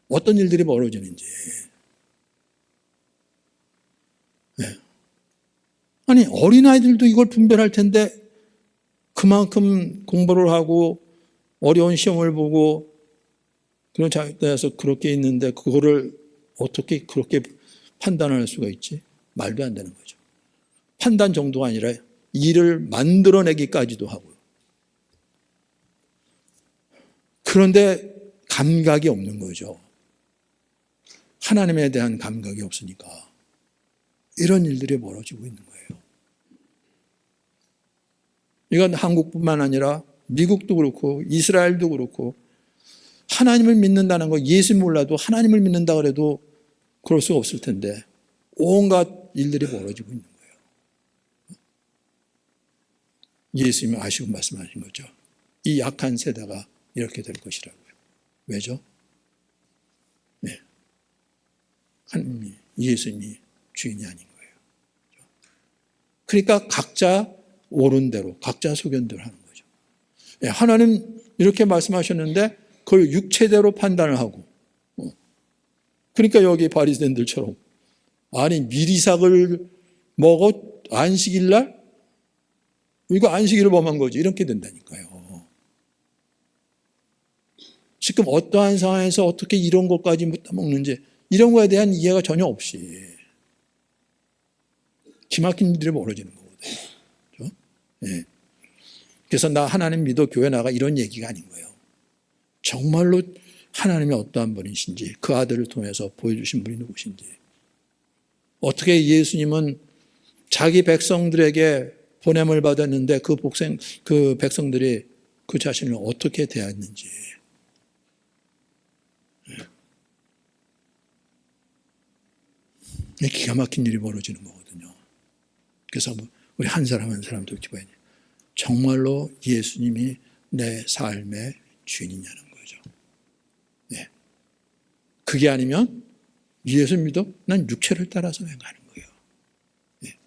어떤 일들이 벌어지는지. 네. 아니 어린아이들도 이걸 분별할 텐데 그만큼 공부를 하고 어려운 시험을 보고 그런 자격에서 그렇게 있는데 그거를 어떻게 그렇게 판단할 수가 있지? 말도 안 되는 거죠. 판단 정도가 아니라 일을 만들어내기까지도 하고요. 그런데 감각이 없는 거죠. 하나님에 대한 감각이 없으니까 이런 일들이 벌어지고 있는 거예요. 이건 한국뿐만 아니라 미국도 그렇고 이스라엘도 그렇고 하나님을 믿는다는 거 예수 몰라도 하나님을 믿는다 그래도 그럴 수가 없을 텐데 온갖 일들이 벌어지고 있는 거예요. 예수님이 아시고 말씀하신 거죠. 이 약한 세대가 이렇게 될 것이라고요. 왜죠? 네. 하나님이 예수님이 주인이 아닌 거예요. 그러니까 각자 옳은 대로 각자 소견대로 하는 거죠. 네. 하나님 이렇게 말씀하셨는데 그걸 육체대로 판단을 하고 그러니까 여기 바리새인들처럼 아니 미리삭을 먹어 안식일날 이거 안식일을 범한 거지 이렇게 된다니까요. 지금 어떠한 상황에서 어떻게 이런 것까지 먹는지 이런 거에 대한 이해가 전혀 없이 기막힌 일들이 벌어지는 거거든요. 그렇죠? 네. 그래서 나 하나님 믿어 교회 나가 이런 얘기가 아닌 거예요. 정말로 하나님이 어떠한 분이신지 그 아들을 통해서 보여주신 분이 누구신지 어떻게 예수님은 자기 백성들에게 보냄을 받았는데 그 백성들이 그 자신을 어떻게 대했는지 기가 막힌 일이 벌어지는 거거든요. 그래서 우리 한 사람 한 사람도 기뻐해야 돼요. 정말로 예수님이 내 삶의 주인이냐는 거죠. 네. 그게 아니면 예수 믿어? 난 육체를 따라서 행하는 거예요. 네.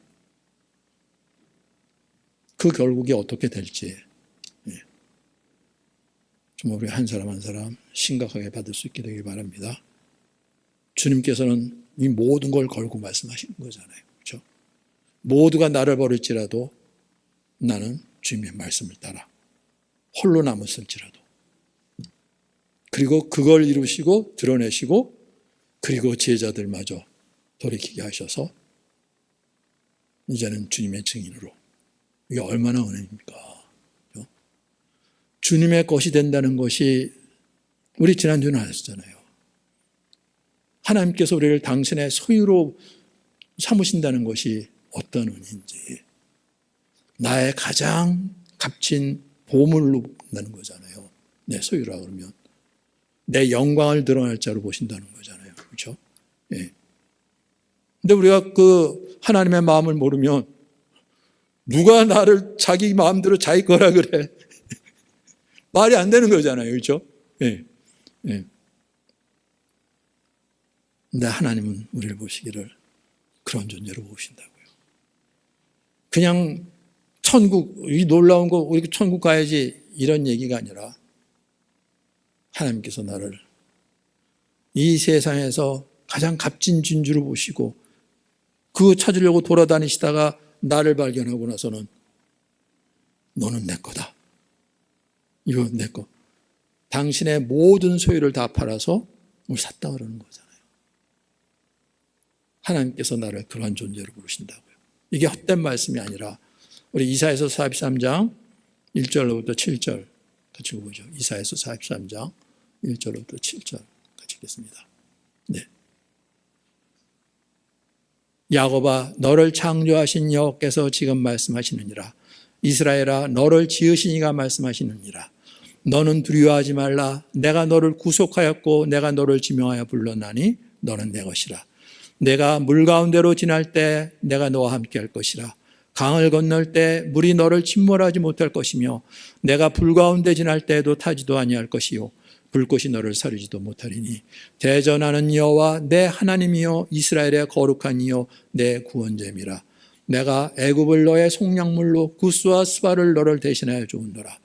그 결국이 어떻게 될지 네. 좀 우리 한 사람 한 사람 심각하게 받을 수 있게 되길 바랍니다. 주님께서는 이 모든 걸 걸고 말씀하시는 거잖아요. 그렇죠? 모두가 나를 버릴지라도 나는 주님의 말씀을 따라 홀로 남았을지라도 그리고 그걸 이루시고 드러내시고 그리고 제자들마저 돌이키게 하셔서 이제는 주님의 증인으로 이게 얼마나 은혜입니까? 그렇죠? 주님의 것이 된다는 것이 우리 지난주에 하셨잖아요. 하나님께서 우리를 당신의 소유로 삼으신다는 것이 어떤 은혜인지 나의 가장 값진 보물로 본다는 거잖아요. 내 소유라 그러면 내 영광을 드러날 자로 보신다는 거잖아요. 그렇죠? 예. 근데 우리가 그 하나님의 마음을 모르면 누가 나를 자기 마음대로 자기 거라 그래. 말이 안 되는 거잖아요. 그렇죠? 예. 예. 근데 하나님은 우리를 보시기를 그런 존재로 보신다고요. 그냥 천국, 이 놀라운 거, 우리 천국 가야지 이런 얘기가 아니라 하나님께서 나를 이 세상에서 가장 값진 진주로 보시고 그거 찾으려고 돌아다니시다가 나를 발견하고 나서는 너는 내 거다. 이거 내 거. 당신의 모든 소유를 다 팔아서 뭘 샀다 그러는 거잖아요. 하나님께서 나를 그러한 존재로 부르신다고요. 이게 헛된 말씀이 아니라 우리 이사야서 43장 1절로부터 7절 같이 읽어보죠. 이사야서 43장 1절로부터 7절 같이 읽겠습니다. 네. 야곱아 너를 창조하신 여호와께서 지금 말씀하시느니라. 이스라엘아 너를 지으신 이가 말씀하시느니라. 너는 두려워하지 말라. 내가 너를 구속하였고 내가 너를 지명하여 불렀나니 너는 내 것이라. 내가 물 가운데로 지날 때 내가 너와 함께 할 것이라. 강을 건널 때 물이 너를 침몰하지 못할 것이며 내가 불 가운데 지날 때에도 타지도 아니할 것이요 불꽃이 너를 사르지도 못하리니 대전하는 여호와 내 하나님이여 이스라엘의 거룩한 이여 내 구원자임이라. 내가 애굽을 너의 속량물로 구스와 스바를 너를 대신하여 주었노라.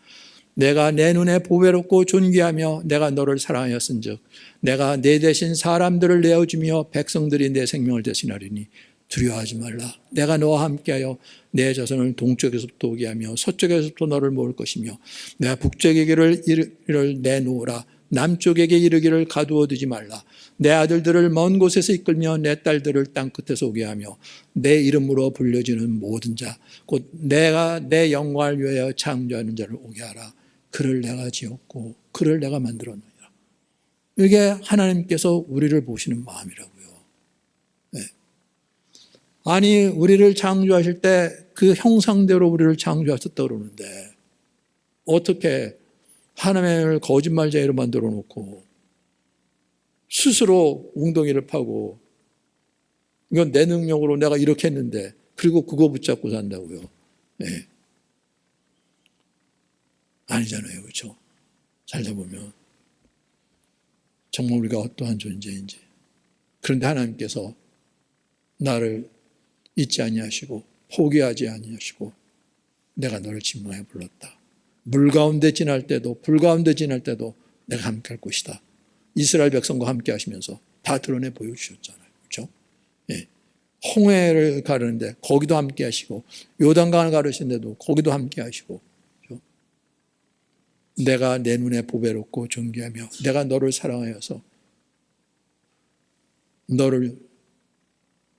내가 내 눈에 보배롭고 존귀하며 내가 너를 사랑하였은즉 내가 내 대신 사람들을 내어주며 백성들이 내 생명을 대신하리니 두려워하지 말라. 내가 너와 함께하여 내 자손을 동쪽에서부터 오게 하며 서쪽에서부터 너를 모을 것이며 내가 북쪽에게 이르기를 내놓으라. 남쪽에게 이르기를 가두어 두지 말라. 내 아들들을 먼 곳에서 이끌며 내 딸들을 땅 끝에서 오게 하며 내 이름으로 불려지는 모든 자 곧 내가 내 영광을 위하여 창조하는 자를 오게 하라. 그를 내가 지었고 그를 내가 만들었느니라. 이게 하나님께서 우리를 보시는 마음이라고요. 네. 아니 우리를 창조하실 때 그 형상대로 우리를 창조하셨다고 그러는데 어떻게 하나님을 거짓말쟁이로 만들어 놓고 스스로 웅덩이를 파고 이건 내 능력으로 내가 이렇게 했는데 그리고 그거 붙잡고 산다고요. 네. 아니잖아요. 그렇죠? 살다 보면 정말 우리가 어떠한 존재인지. 그런데 하나님께서 나를 잊지 아니하시고 포기하지 아니하시고 내가 너를 진노하여 불렀다. 물 가운데 지날 때도 불 가운데 지날 때도 내가 함께 할 것이다. 이스라엘 백성과 함께 하시면서 다 드러내 보여주셨잖아요. 그렇죠? 예. 홍해를 가르는데 거기도 함께 하시고 요단강을 가르시는데도 거기도 함께 하시고 그렇죠? 내가 내 눈에 보배롭고 존귀하며 내가 너를 사랑하여서 너를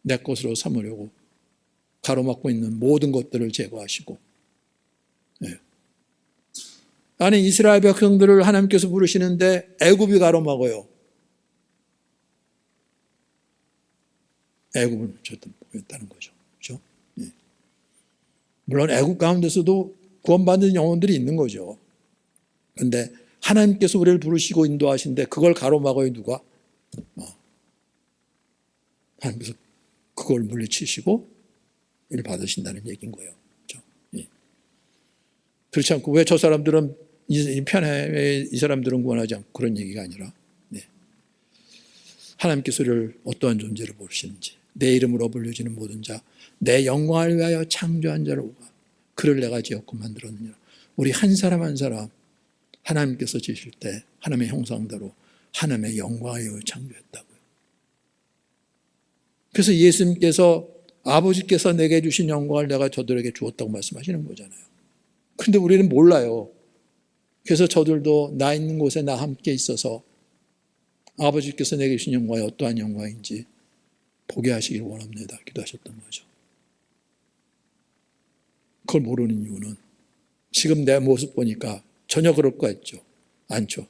내 것으로 삼으려고 가로막고 있는 모든 것들을 제거하시고 예. 아니 이스라엘 백성들을 하나님께서 부르시는데 애굽이 가로막아요. 애굽을 어쨌든 보겠다는 거죠. 그렇죠? 예. 물론 애굽 가운데서도 구원받는 영혼들이 있는 거죠. 그런데 하나님께서 우리를 부르시고 인도하신데 그걸 가로막아요. 누가? 하나님께서 그걸 물리치시고 일 받으신다는 얘기인 거예요. 그렇죠? 예. 그렇지 않고 왜 저 사람들은 이 편에 왜 이 사람들은 구원하지 않고 그런 얘기가 아니라 네. 하나님께서 우리를 어떠한 존재를 보시는지 내 이름으로 불려지는 모든 자 내 영광을 위하여 창조한 자를 오가 그를 내가 지었고 만들었느니라. 우리 한 사람 한 사람 하나님께서 지으실 때 하나님의 형상대로 하나님의 영광을 위하여 창조했다고요. 그래서 예수님께서 아버지께서 내게 주신 영광을 내가 저들에게 주었다고 말씀하시는 거잖아요. 그런데 우리는 몰라요. 그래서 저들도 나 있는 곳에 나 함께 있어서 아버지께서 내게 주신 영광이 어떠한 영광인지 보게 하시길 원합니다. 기도하셨던 거죠. 그걸 모르는 이유는 지금 내 모습 보니까 전혀 그럴 것 같죠? 않죠.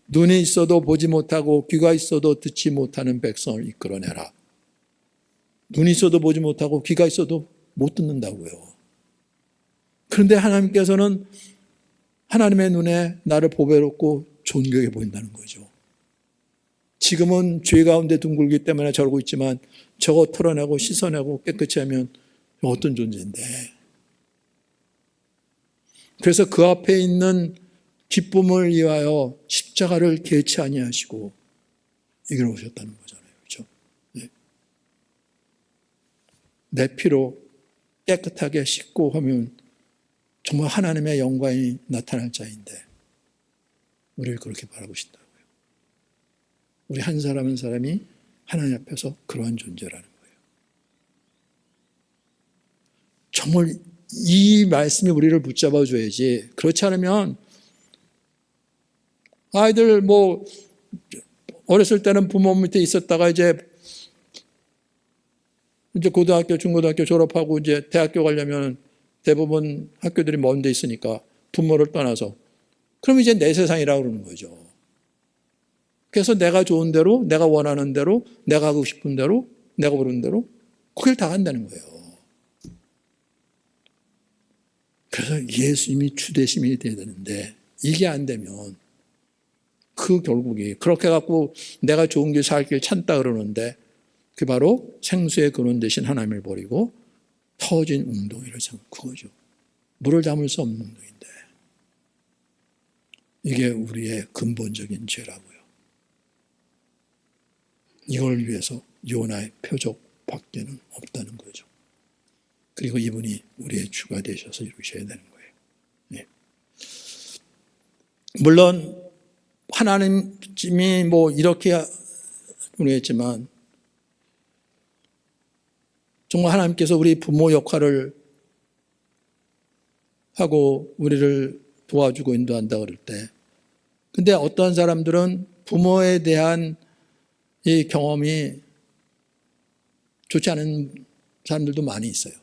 눈이 있어도 보지 못하고 귀가 있어도 듣지 못하는 백성을 이끌어내라. 눈이 있어도 보지 못하고 귀가 있어도 못 듣는다고요. 그런데 하나님께서는 하나님의 눈에 나를 보배롭고 존귀하게 보인다는 거죠. 지금은 죄 가운데 둥글기 때문에 저러고 있지만 저거 털어내고 씻어내고 깨끗이 하면 어떤 존재인데. 그래서 그 앞에 있는 기쁨을 위하여 십자가를 개치 아니하시고 이기러 오셨다는 거잖아요. 그렇죠? 네. 내 피로 깨끗하게 씻고 하면 정말 하나님의 영광이 나타날 자인데 우리를 그렇게 바라보신다고요. 우리 한 사람 한 사람이 하나님 앞에서 그러한 존재라는 거예요. 정말 이 말씀이 우리를 붙잡아 줘야지. 그렇지 않으면 아이들 뭐 어렸을 때는 부모 밑에 있었다가 이제 고등학교, 중고등학교 졸업하고 이제 대학교 가려면 대부분 학교들이 먼 데 있으니까 부모를 떠나서 그럼 이제 내 세상이라고 그러는 거죠. 그래서 내가 좋은 대로, 내가 원하는 대로, 내가 하고 싶은 대로, 내가 부르는 대로 그걸 다 한다는 거예요. 그래서 예수님이 주대심이 돼야 되는데 이게 안 되면 그 결국이 그렇게 해갖고 내가 좋은 길 살 길 찾다 그러는데 그게 바로 생수의 근원 대신 하나님을 버리고 터진 웅덩이를 삼고 그거죠. 물을 담을 수 없는 웅덩이인데 이게 우리의 근본적인 죄라고요. 이걸 위해서 요나의 표적밖에는 없다는 거죠. 그리고 이분이 우리의 주가 되셔서 이루셔야 되는 거예요. 네. 물론 하나님이 이렇게 했지만 정말 하나님께서 우리 부모 역할을 하고 우리를 도와주고 인도한다 그럴 때, 근데 어떠한 사람들은 부모에 대한 이 경험이 좋지 않은 사람들도 많이 있어요.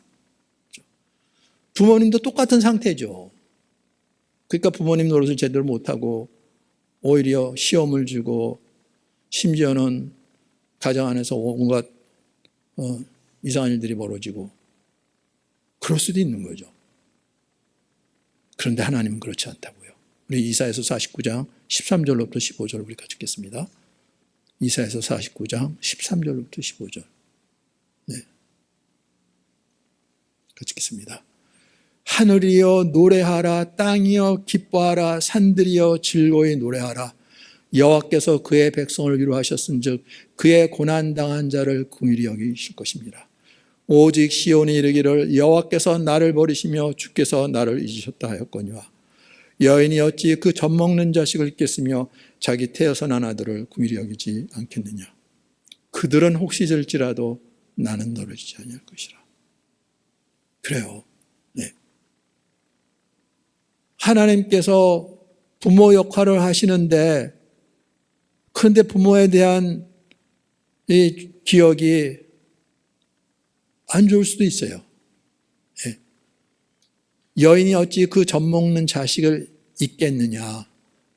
부모님도 똑같은 상태죠. 그러니까 부모님 노릇을 제대로 못하고 오히려 시험을 주고 심지어는 가정 안에서 온갖 이상한 일들이 벌어지고 그럴 수도 있는 거죠. 그런데 하나님은 그렇지 않다고요. 우리 이사야서 49장 13절로부터 15절 우리 같이 읽겠습니다. 이사야서 49장 13절로부터 15절. 네. 같이 읽겠습니다. 하늘이여 노래하라, 땅이여 기뻐하라, 산들이여 즐거이 노래하라. 여호와께서 그의 백성을 위로하셨은즉 그의 고난당한 자를 긍휼히 여기실 것입니다. 오직 시온이 이르기를 여호와께서 나를 버리시며 주께서 나를 잊으셨다 하였거니와 여인이 어찌 그 젖먹는 자식을 잊겠으며 자기 태어서 난 아들을 긍휼히 여기지 않겠느냐. 그들은 혹시 들지라도 나는 너를 잊지 아니할 것이라. 그래요. 네. 하나님께서 부모 역할을 하시는데, 그런데 부모에 대한 이 기억이 안 좋을 수도 있어요. 네. 여인이 어찌 그 젖먹는 자식을 잊겠느냐.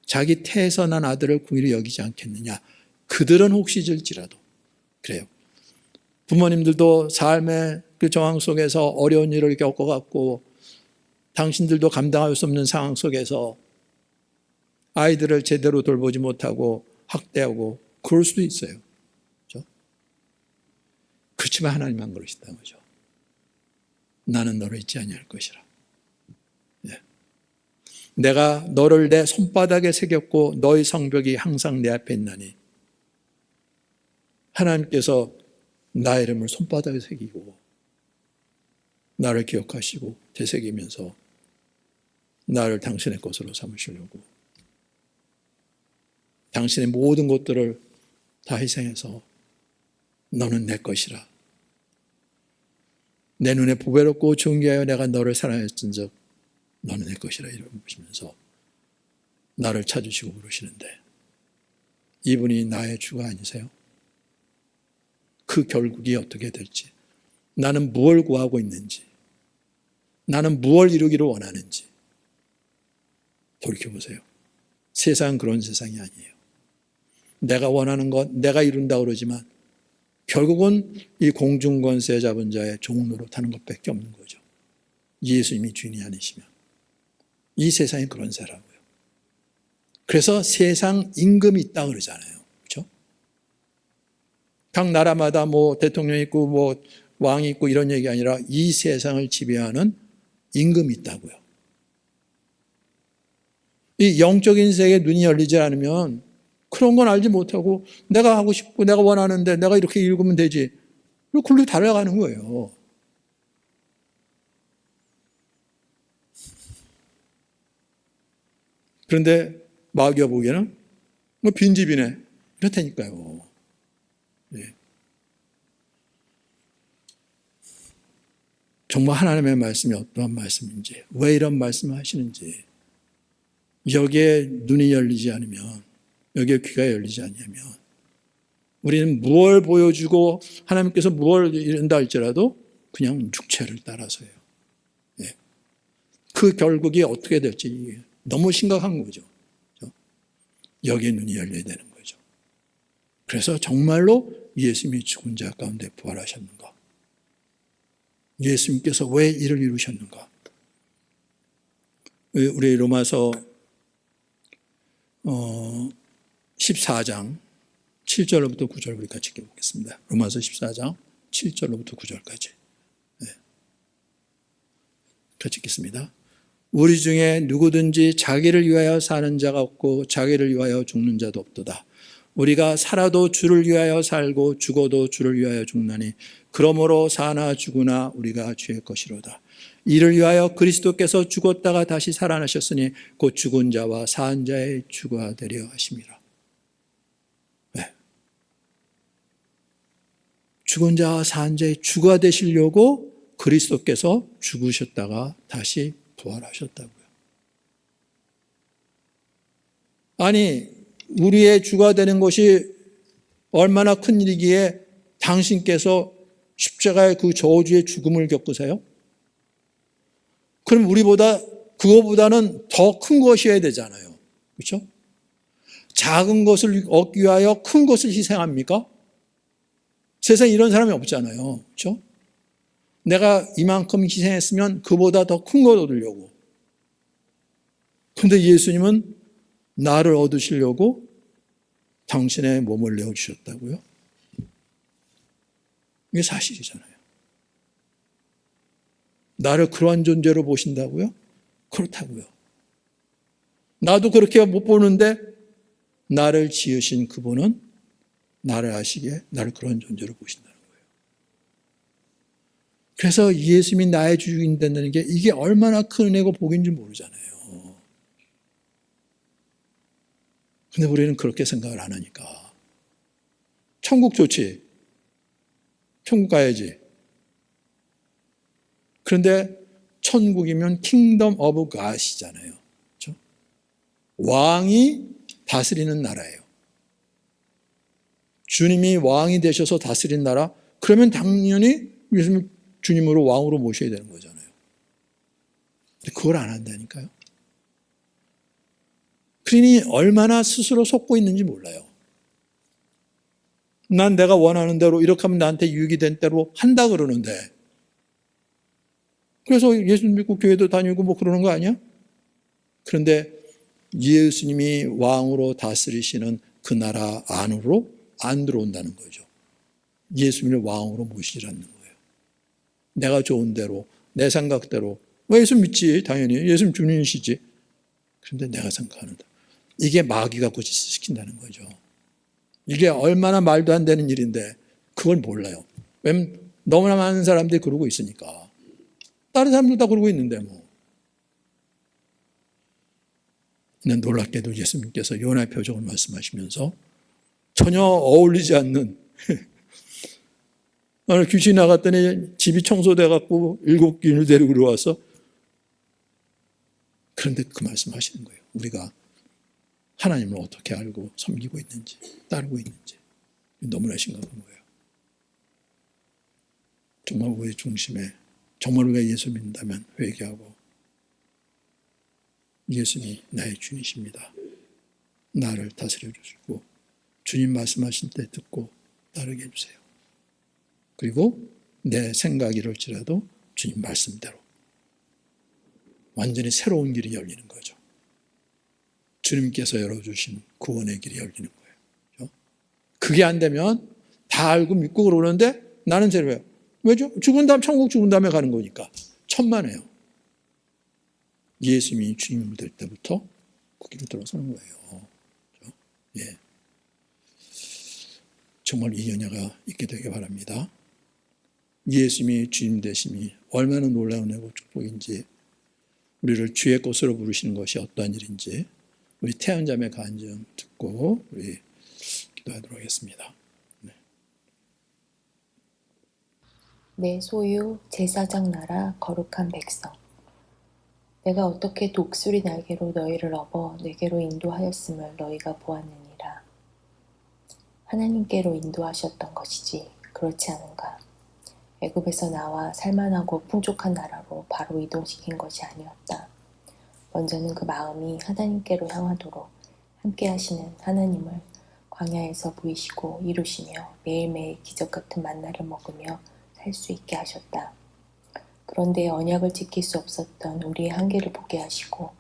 자기 태에서 난 아들을 긍휼히 여기지 않겠느냐. 그들은 혹시 들지라도. 그래요. 부모님들도 삶의 그 정황 속에서 어려운 일을 겪어갖고 당신들도 감당할 수 없는 상황 속에서 아이들을 제대로 돌보지 못하고 학대하고 그럴 수도 있어요. 그렇죠? 그렇지만 하나님만 그러시다는 거죠. 나는 너를 잊지 아니할 것이라. 네. 내가 너를 내 손바닥에 새겼고 너의 성벽이 항상 내 앞에 있나니. 하나님께서 나의 이름을 손바닥에 새기고 나를 기억하시고 되새기면서 나를 당신의 것으로 삼으시려고 당신의 모든 것들을 다 희생해서 너는 내 것이라. 내 눈에 보배롭고 존귀하여 내가 너를 사랑했은즉 너는 내 것이라 이러시면서 나를 찾으시고 부르시는데 이분이 나의 주가 아니세요? 그 결국이 어떻게 될지, 나는 무엇을 구하고 있는지, 나는 무엇을 이루기를 원하는지 돌이켜보세요. 세상은 그런 세상이 아니에요. 내가 원하는 것, 내가 이룬다고 그러지만 결국은 이 공중권세 잡은 자의 종노릇하는 것밖에 없는 거죠. 예수님이 주인이 아니시면. 이 세상이 그런 세라고요. 그래서 세상 임금이 있다 그러잖아요. 그렇죠? 각 나라마다 대통령이 있고 왕이 있고 이런 얘기 아니라 이 세상을 지배하는 임금이 있다고요. 이 영적인 세계에 눈이 열리지 않으면 그런 건 알지 못하고 내가 하고 싶고 내가 원하는데 내가 이렇게 읽으면 되지. 그리고 글로 달려가는 거예요. 그런데 마귀가 보기에는 빈집이네. 이렇다니까요. 네. 정말 하나님의 말씀이 어떠한 말씀인지, 왜 이런 말씀을 하시는지, 여기에 눈이 열리지 않으면, 여기에 귀가 열리지 않으면, 우리는 무엇을 보여주고 하나님께서 무엇을 이룬다 할지라도 그냥 육체를 따라서요. 네. 그 결국이 어떻게 될지 너무 심각한 거죠. 여기에 눈이 열려야 되는 거죠. 그래서 정말로 예수님이 죽은 자 가운데 부활하셨는가? 예수님께서 왜 이를 이루셨는가? 우리 로마서 14장 7절로부터 9절 우리 같이 읽어보겠습니다. 로마서 14장 7절로부터 9절까지. 네. 같이 읽겠습니다. 우리 중에 누구든지 자기를 위하여 사는 자가 없고 자기를 위하여 죽는 자도 없도다. 우리가 살아도 주를 위하여 살고 죽어도 주를 위하여 죽나니 그러므로 사나 죽으나 우리가 주의 것이로다. 이를 위하여 그리스도께서 죽었다가 다시 살아나셨으니 곧 죽은 자와 산 자의 주가 되려 하심이라. 네. 죽은 자와 산 자의 주가 되시려고 그리스도께서 죽으셨다가 다시 부활하셨다고요. 아니, 우리의 주가 되는 것이 얼마나 큰 일이기에 당신께서 십자가의 그 저주의 죽음을 겪으세요? 그럼 우리보다 그거보다는 더 큰 것이어야 되잖아요. 그렇죠? 작은 것을 얻기 위하여 큰 것을 희생합니까? 세상에 이런 사람이 없잖아요. 그렇죠? 내가 이만큼 희생했으면 그보다 더 큰 걸 얻으려고. 그런데 예수님은 나를 얻으시려고 당신의 몸을 내어주셨다고요? 이게 사실이잖아요. 나를 그러한 존재로 보신다고요? 그렇다고요. 나도 그렇게 못 보는데 나를 지으신 그분은 나를 아시기에 나를 그런 존재로 보신다는 거예요. 그래서 예수님이 나의 주인 된다는 게 이게 얼마나 큰 은혜고 복인지 모르잖아요. 근데 우리는 그렇게 생각을 안 하니까. 천국 좋지. 천국 가야지. 그런데 천국이면 킹덤 오브 갓이잖아요. 그렇죠? 왕이 다스리는 나라예요. 주님이 왕이 되셔서 다스린 나라, 그러면 당연히 예수님 주님으로 왕으로 모셔야 되는 거잖아요. 근데 그걸 안 한다니까요. 그러니 얼마나 스스로 속고 있는지 몰라요. 난 내가 원하는 대로 이렇게 하면 나한테 유익이 된 대로 한다 그러는데 그래서 예수 믿고 교회도 다니고 뭐 그러는 거 아니야? 그런데 예수님이 왕으로 다스리시는 그 나라 안으로 안 들어온다는 거죠. 예수님을 왕으로 모시지 않는 거예요. 내가 좋은 대로 내 생각대로 예수 믿지 당연히 예수님 주님이시지. 그런데 내가 생각하는다. 이게 마귀가 고집시킨다는 거죠. 이게 얼마나 말도 안 되는 일인데 그걸 몰라요. 왜냐면 너무나 많은 사람들이 그러고 있으니까. 다른 사람들 다 그러고 있는데 뭐. 근데 놀랍게도 예수님께서 요나의 표적을 말씀하시면서 전혀 어울리지 않는 오늘 귀신이 나갔더니 집이 청소돼갖고 7귀인을 데리고 들어와서 그런데 그 말씀하시는 거예요. 우리가 하나님을 어떻게 알고 섬기고 있는지 따르고 있는지 너무나 심각한 거예요. 정말 우리 중심에 정말 우리가 예수 믿는다면 회개하고 예수님이 나의 주님이십니다. 나를 다스려 주시고 주님 말씀하신 때 듣고 따르게 해주세요. 그리고 내 생각이 이럴지라도 주님 말씀대로 완전히 새로운 길이 열리는 거죠. 주님께서 열어주신 구원의 길이 열리는 거예요. 그게 안 되면 다 알고 믿고 그러는데 나는 제로예요. 왜죠? 죽은 다음 천국 죽은 다음에 가는 거니까. 천만에요. 예수님이 주님이 될 때부터 그 길을 들어서는 거예요. 예. 정말 이 연야가 있게 되길 바랍니다. 예수님이 주님 되심이 얼마나 놀라운 은혜고 축복인지 우리를 주의 것으로 부르시는 것이 어떠한 일인지 우리 태연자매 간증 듣고 우리 기도하도록 하겠습니다. 내 소유 제사장 나라 거룩한 백성 내가 어떻게 독수리 날개로 너희를 업어 내게로 인도하였음을 너희가 보았느니라. 하나님께로 인도하셨던 것이지 그렇지 않은가. 애굽에서 나와 살만하고 풍족한 나라로 바로 이동시킨 것이 아니었다. 먼저는 그 마음이 하나님께로 향하도록 함께 하시는 하나님을 광야에서 보이시고 이루시며 매일매일 기적 같은 만나를 먹으며 살 수 있게 하셨다. 그런데 언약을 지킬 수 없었던 우리의 한계를 보게 하시고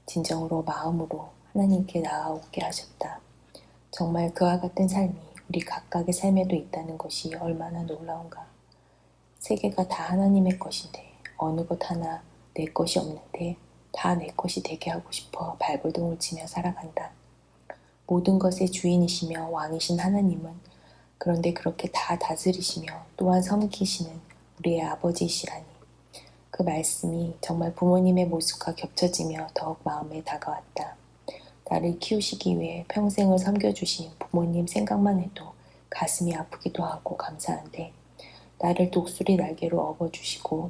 진정으로 마음으로 하나님께 나아오게 하셨다. 정말 그와 같은 삶이 우리 각각의 삶에도 있다는 것이 얼마나 놀라운가. 세계가 다 하나님의 것인데 어느 것 하나 내 것이 없는데 다 내 것이 되게 하고 싶어 발버둥을 치며 살아간다. 모든 것의 주인이시며 왕이신 하나님은 그런데 그렇게 다 다스리시며 또한 섬기시는 우리의 아버지이시라니. 그 말씀이 정말 부모님의 모습과 겹쳐지며 더욱 마음에 다가왔다. 나를 키우시기 위해 평생을 섬겨주신 부모님 생각만 해도 가슴이 아프기도 하고 감사한데, 나를 독수리 날개로 업어주시고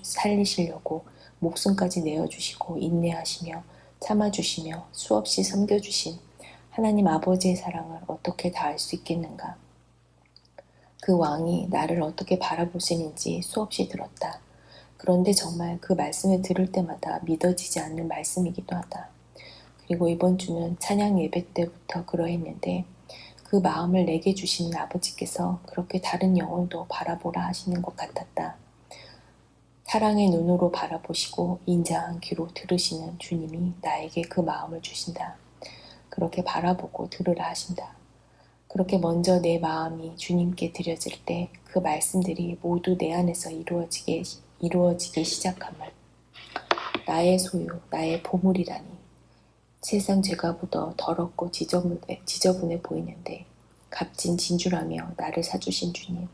살리시려고 목숨까지 내어주시고 인내하시며 참아주시며 수없이 섬겨주신 하나님 아버지의 사랑을 어떻게 다할 수 있겠는가. 그 왕이 나를 어떻게 바라보시는지 수없이 들었다. 그런데 정말 그 말씀을 들을 때마다 믿어지지 않는 말씀이기도 하다. 그리고 이번 주는 찬양 예배 때부터 그러했는데, 그 마음을 내게 주시는 아버지께서 그렇게 다른 영혼도 바라보라 하시는 것 같았다. 사랑의 눈으로 바라보시고 인자한 귀로 들으시는 주님이 나에게 그 마음을 주신다. 그렇게 바라보고 들으라 하신다. 그렇게 먼저 내 마음이 주님께 드려질 때 그 말씀들이 모두 내 안에서 이루어지기 시작함을. 나의 소유, 나의 보물이라니. 세상 죄가 묻어 더럽고 지저분해 보이는데 값진 진주라며 나를 사주신 주님,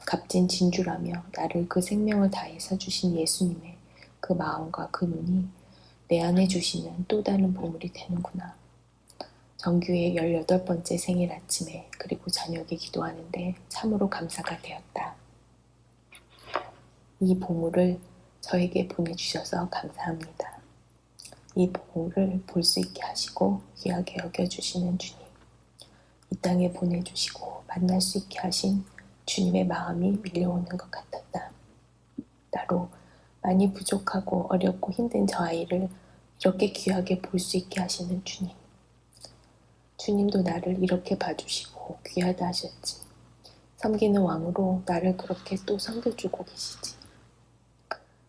값진 진주라며 나를 그 생명을 다해 사주신 예수님의 그 마음과 그 눈이 내 안에 주시는 또 다른 보물이 되는구나. 정규의 18번째 생일 아침에 그리고 저녁에 기도하는데 참으로 감사가 되었다. 이 보물을 저에게 보내주셔서 감사합니다. 이 보물을 볼 수 있게 하시고 귀하게 여겨주시는 주님, 이 땅에 보내주시고 만날 수 있게 하신 주님의 마음이 밀려오는 것 같았다. 나로 많이 부족하고 어렵고 힘든 저 아이를 이렇게 귀하게 볼 수 있게 하시는 주님, 주님도 나를 이렇게 봐주시고 귀하다 하셨지. 섬기는 왕으로 나를 그렇게 또 섬겨주고 계시지.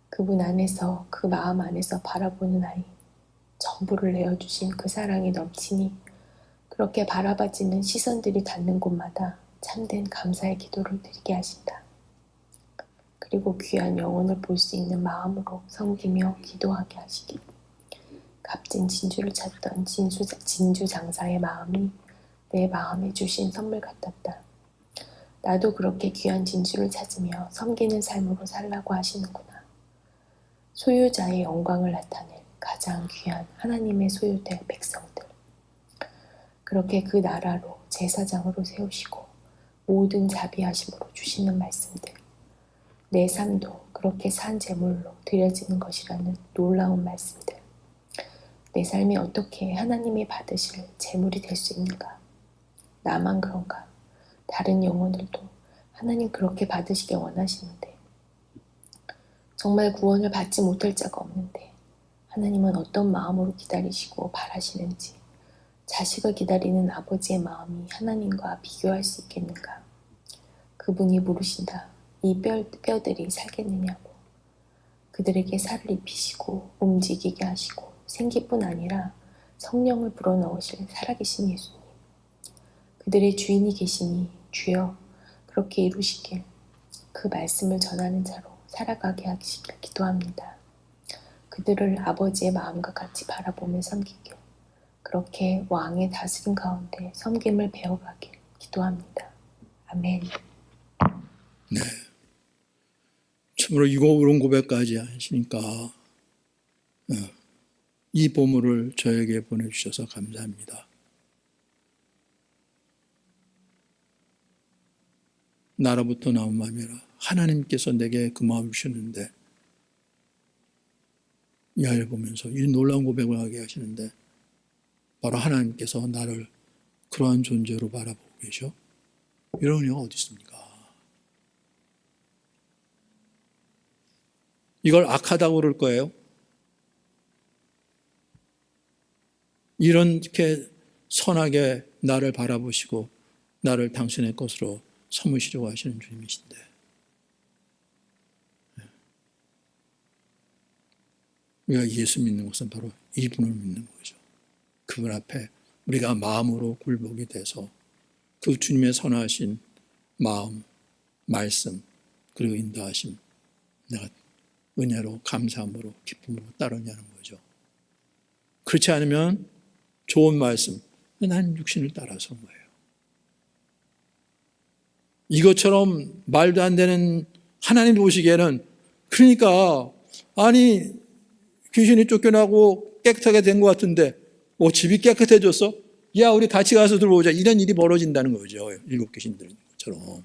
그분 안에서, 그 마음 안에서 바라보는 아이, 전부를 내어주신 그 사랑이 넘치니 그렇게 바라봐지는 시선들이 닿는 곳마다 참된 감사의 기도를 드리게 하신다. 그리고 귀한 영혼을 볼 수 있는 마음으로 섬기며 기도하게 하시기. 값진 진주를 찾던 진주 장사의 마음이 내 마음에 주신 선물 같았다. 나도 그렇게 귀한 진주를 찾으며 섬기는 삶으로 살라고 하시는구나. 소유자의 영광을 나타낼 가장 귀한 하나님의 소유될 백성들. 그렇게 그 나라로 제사장으로 세우시고 모든 자비하심으로 주시는 말씀들. 내 삶도 그렇게 산 제물로 드려지는 것이라는 놀라운 말씀들. 내 삶이 어떻게 하나님이 받으실 제물이 될 수 있는가? 나만 그런가? 다른 영혼들도 하나님 그렇게 받으시길 원하시는데, 정말 구원을 받지 못할 자가 없는데 하나님은 어떤 마음으로 기다리시고 바라시는지, 자식을 기다리는 아버지의 마음이 하나님과 비교할 수 있겠는가? 그분이 물으신다. 이 뼈들이 살겠느냐고. 그들에게 살을 입히시고 움직이게 하시고 생기뿐 아니라 성령을 불어넣으실 살아계신 예수님. 그들의 주인이 계시니 주여 그렇게 이루시길, 그 말씀을 전하는 자로 살아가게 하시길 기도합니다. 그들을 아버지의 마음과 같이 바라보며 섬기길, 그렇게 왕의 다스림 가운데 섬김을 배워가길 기도합니다. 아멘. 네. 참으로 이런 고백까지 하시니까 이 보물을 저에게 보내주셔서 감사합니다. 나로부터 나온 마음이라 하나님께서 내게 그 마음을 주셨는데, 이 아이를 보면서 이 놀라운 고백을 하게 하시는데, 바로 하나님께서 나를 그러한 존재로 바라보고 계셔. 이런 은혜가 어디 있습니까? 이걸 악하다고 그럴 거예요? 이렇게 선하게 나를 바라보시고 나를 당신의 것으로 삼으시려고 하시는 주님이신데, 우리가 예수 믿는 것은 바로 이분을 믿는 거죠. 그분 앞에 우리가 마음으로 굴복이 돼서 그 주님의 선하신 마음, 말씀, 그리고 인도하심, 내가 은혜로, 감사함으로, 기쁨으로 따르냐는 거죠. 그렇지 않으면 좋은 말씀, 난 육신을 따라서 거예요. 이것처럼 말도 안 되는 하나님 보시기에는, 그러니까 아니 귀신이 쫓겨나고 깨끗하게 된 것 같은데 집이 깨끗해졌어? 야, 우리 같이 가서 들어오자. 이런 일이 벌어진다는 거죠. 7 귀신들처럼.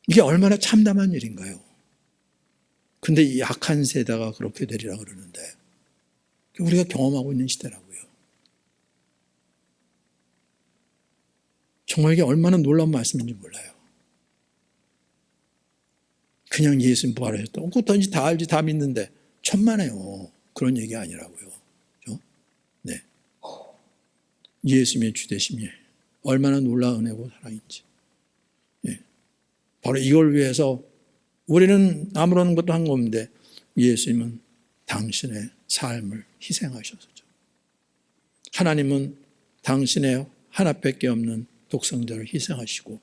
이게 얼마나 참담한 일인가요? 근데 이 악한 세대가 그렇게 되리라 그러는데 우리가 경험하고 있는 시대라고요. 정말 이게 얼마나 놀라운 말씀인지 몰라요. 그냥 예수님 부활하셨다. 그것든지 다 알지, 다 믿는데 천만에요. 그런 얘기 아니라고요. 그렇죠? 네. 예수님의 주되심이 얼마나 놀라운 은혜고 사랑인지. 네. 바로 이걸 위해서 우리는 아무런 것도 한 거 없는데 예수님은 당신의 삶을 희생하셨죠. 하나님은 당신의 하나밖에 없는 독생자를 희생하시고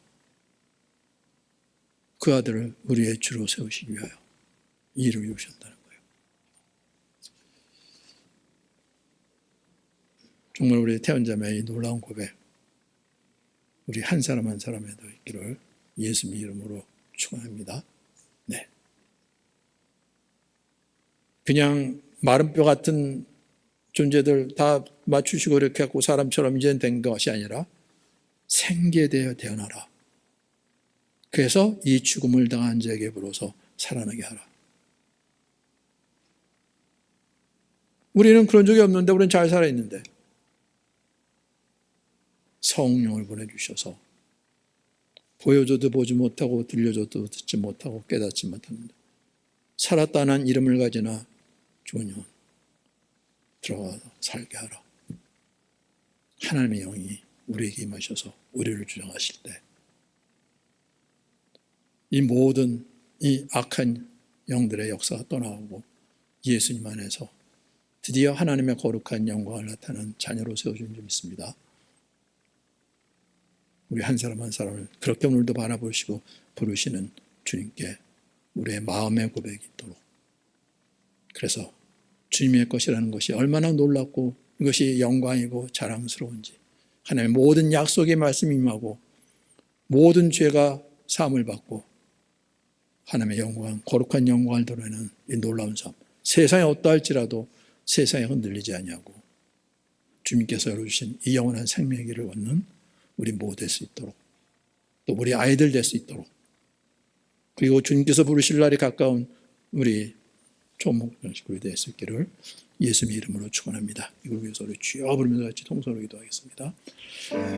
그 아들을 우리의 주로 세우시기 위하여 이 일을 이루셨다는 거예요. 정말 우리 태연자매의 놀라운 고백, 우리 한 사람 한 사람에도 있기를 예수님 이름으로 축원합니다. 네. 그냥 마른 뼈 같은 존재들 다 맞추시고 이렇게 하고 사람처럼 이제 된 것이 아니라 생계되어 태어나라. 그래서 이 죽음을 당한 자에게 비로소 살아나게 하라. 우리는 그런 적이 없는데 우리는 잘 살아있는데 성령을 보내주셔서 보여줘도 보지 못하고 들려줘도 듣지 못하고 깨닫지 못하는데 살았다는 이름을 가지나 죽은 영혼 들어가서 살게 하라. 하나님의 영이 우리에게 임하셔서 우리를 주장하실 때 이 모든 이 악한 영들의 역사가 떠나오고 예수님 안에서 드디어 하나님의 거룩한 영광을 나타내는 자녀로 세워준 줄 믿습니다. 우리 한 사람 한 사람을 그렇게 오늘도 바라보시고 부르시는 주님께 우리의 마음의 고백이 있도록, 그래서 주님의 것이라는 것이 얼마나 놀랍고 이것이 영광이고 자랑스러운지, 하나님의 모든 약속의 말씀이 임하고 모든 죄가 사함을 받고 하나님의 영광, 거룩한 영광을 드러내는 이 놀라운 삶, 세상에 어떠할지라도 세상에 흔들리지 아니하고 주님께서 열어주신 이 영원한 생명의 길을 걷는 우리 모두 될 수 있도록, 또 우리 아이들 될 수 있도록, 그리고 주님께서 부르실 날이 가까운 우리 초목장식구이 될 수 있기를 예수님의 이름으로 축원합니다. 이걸 위해서 우리 주여 부르면서 같이 통성으로 기도하겠습니다.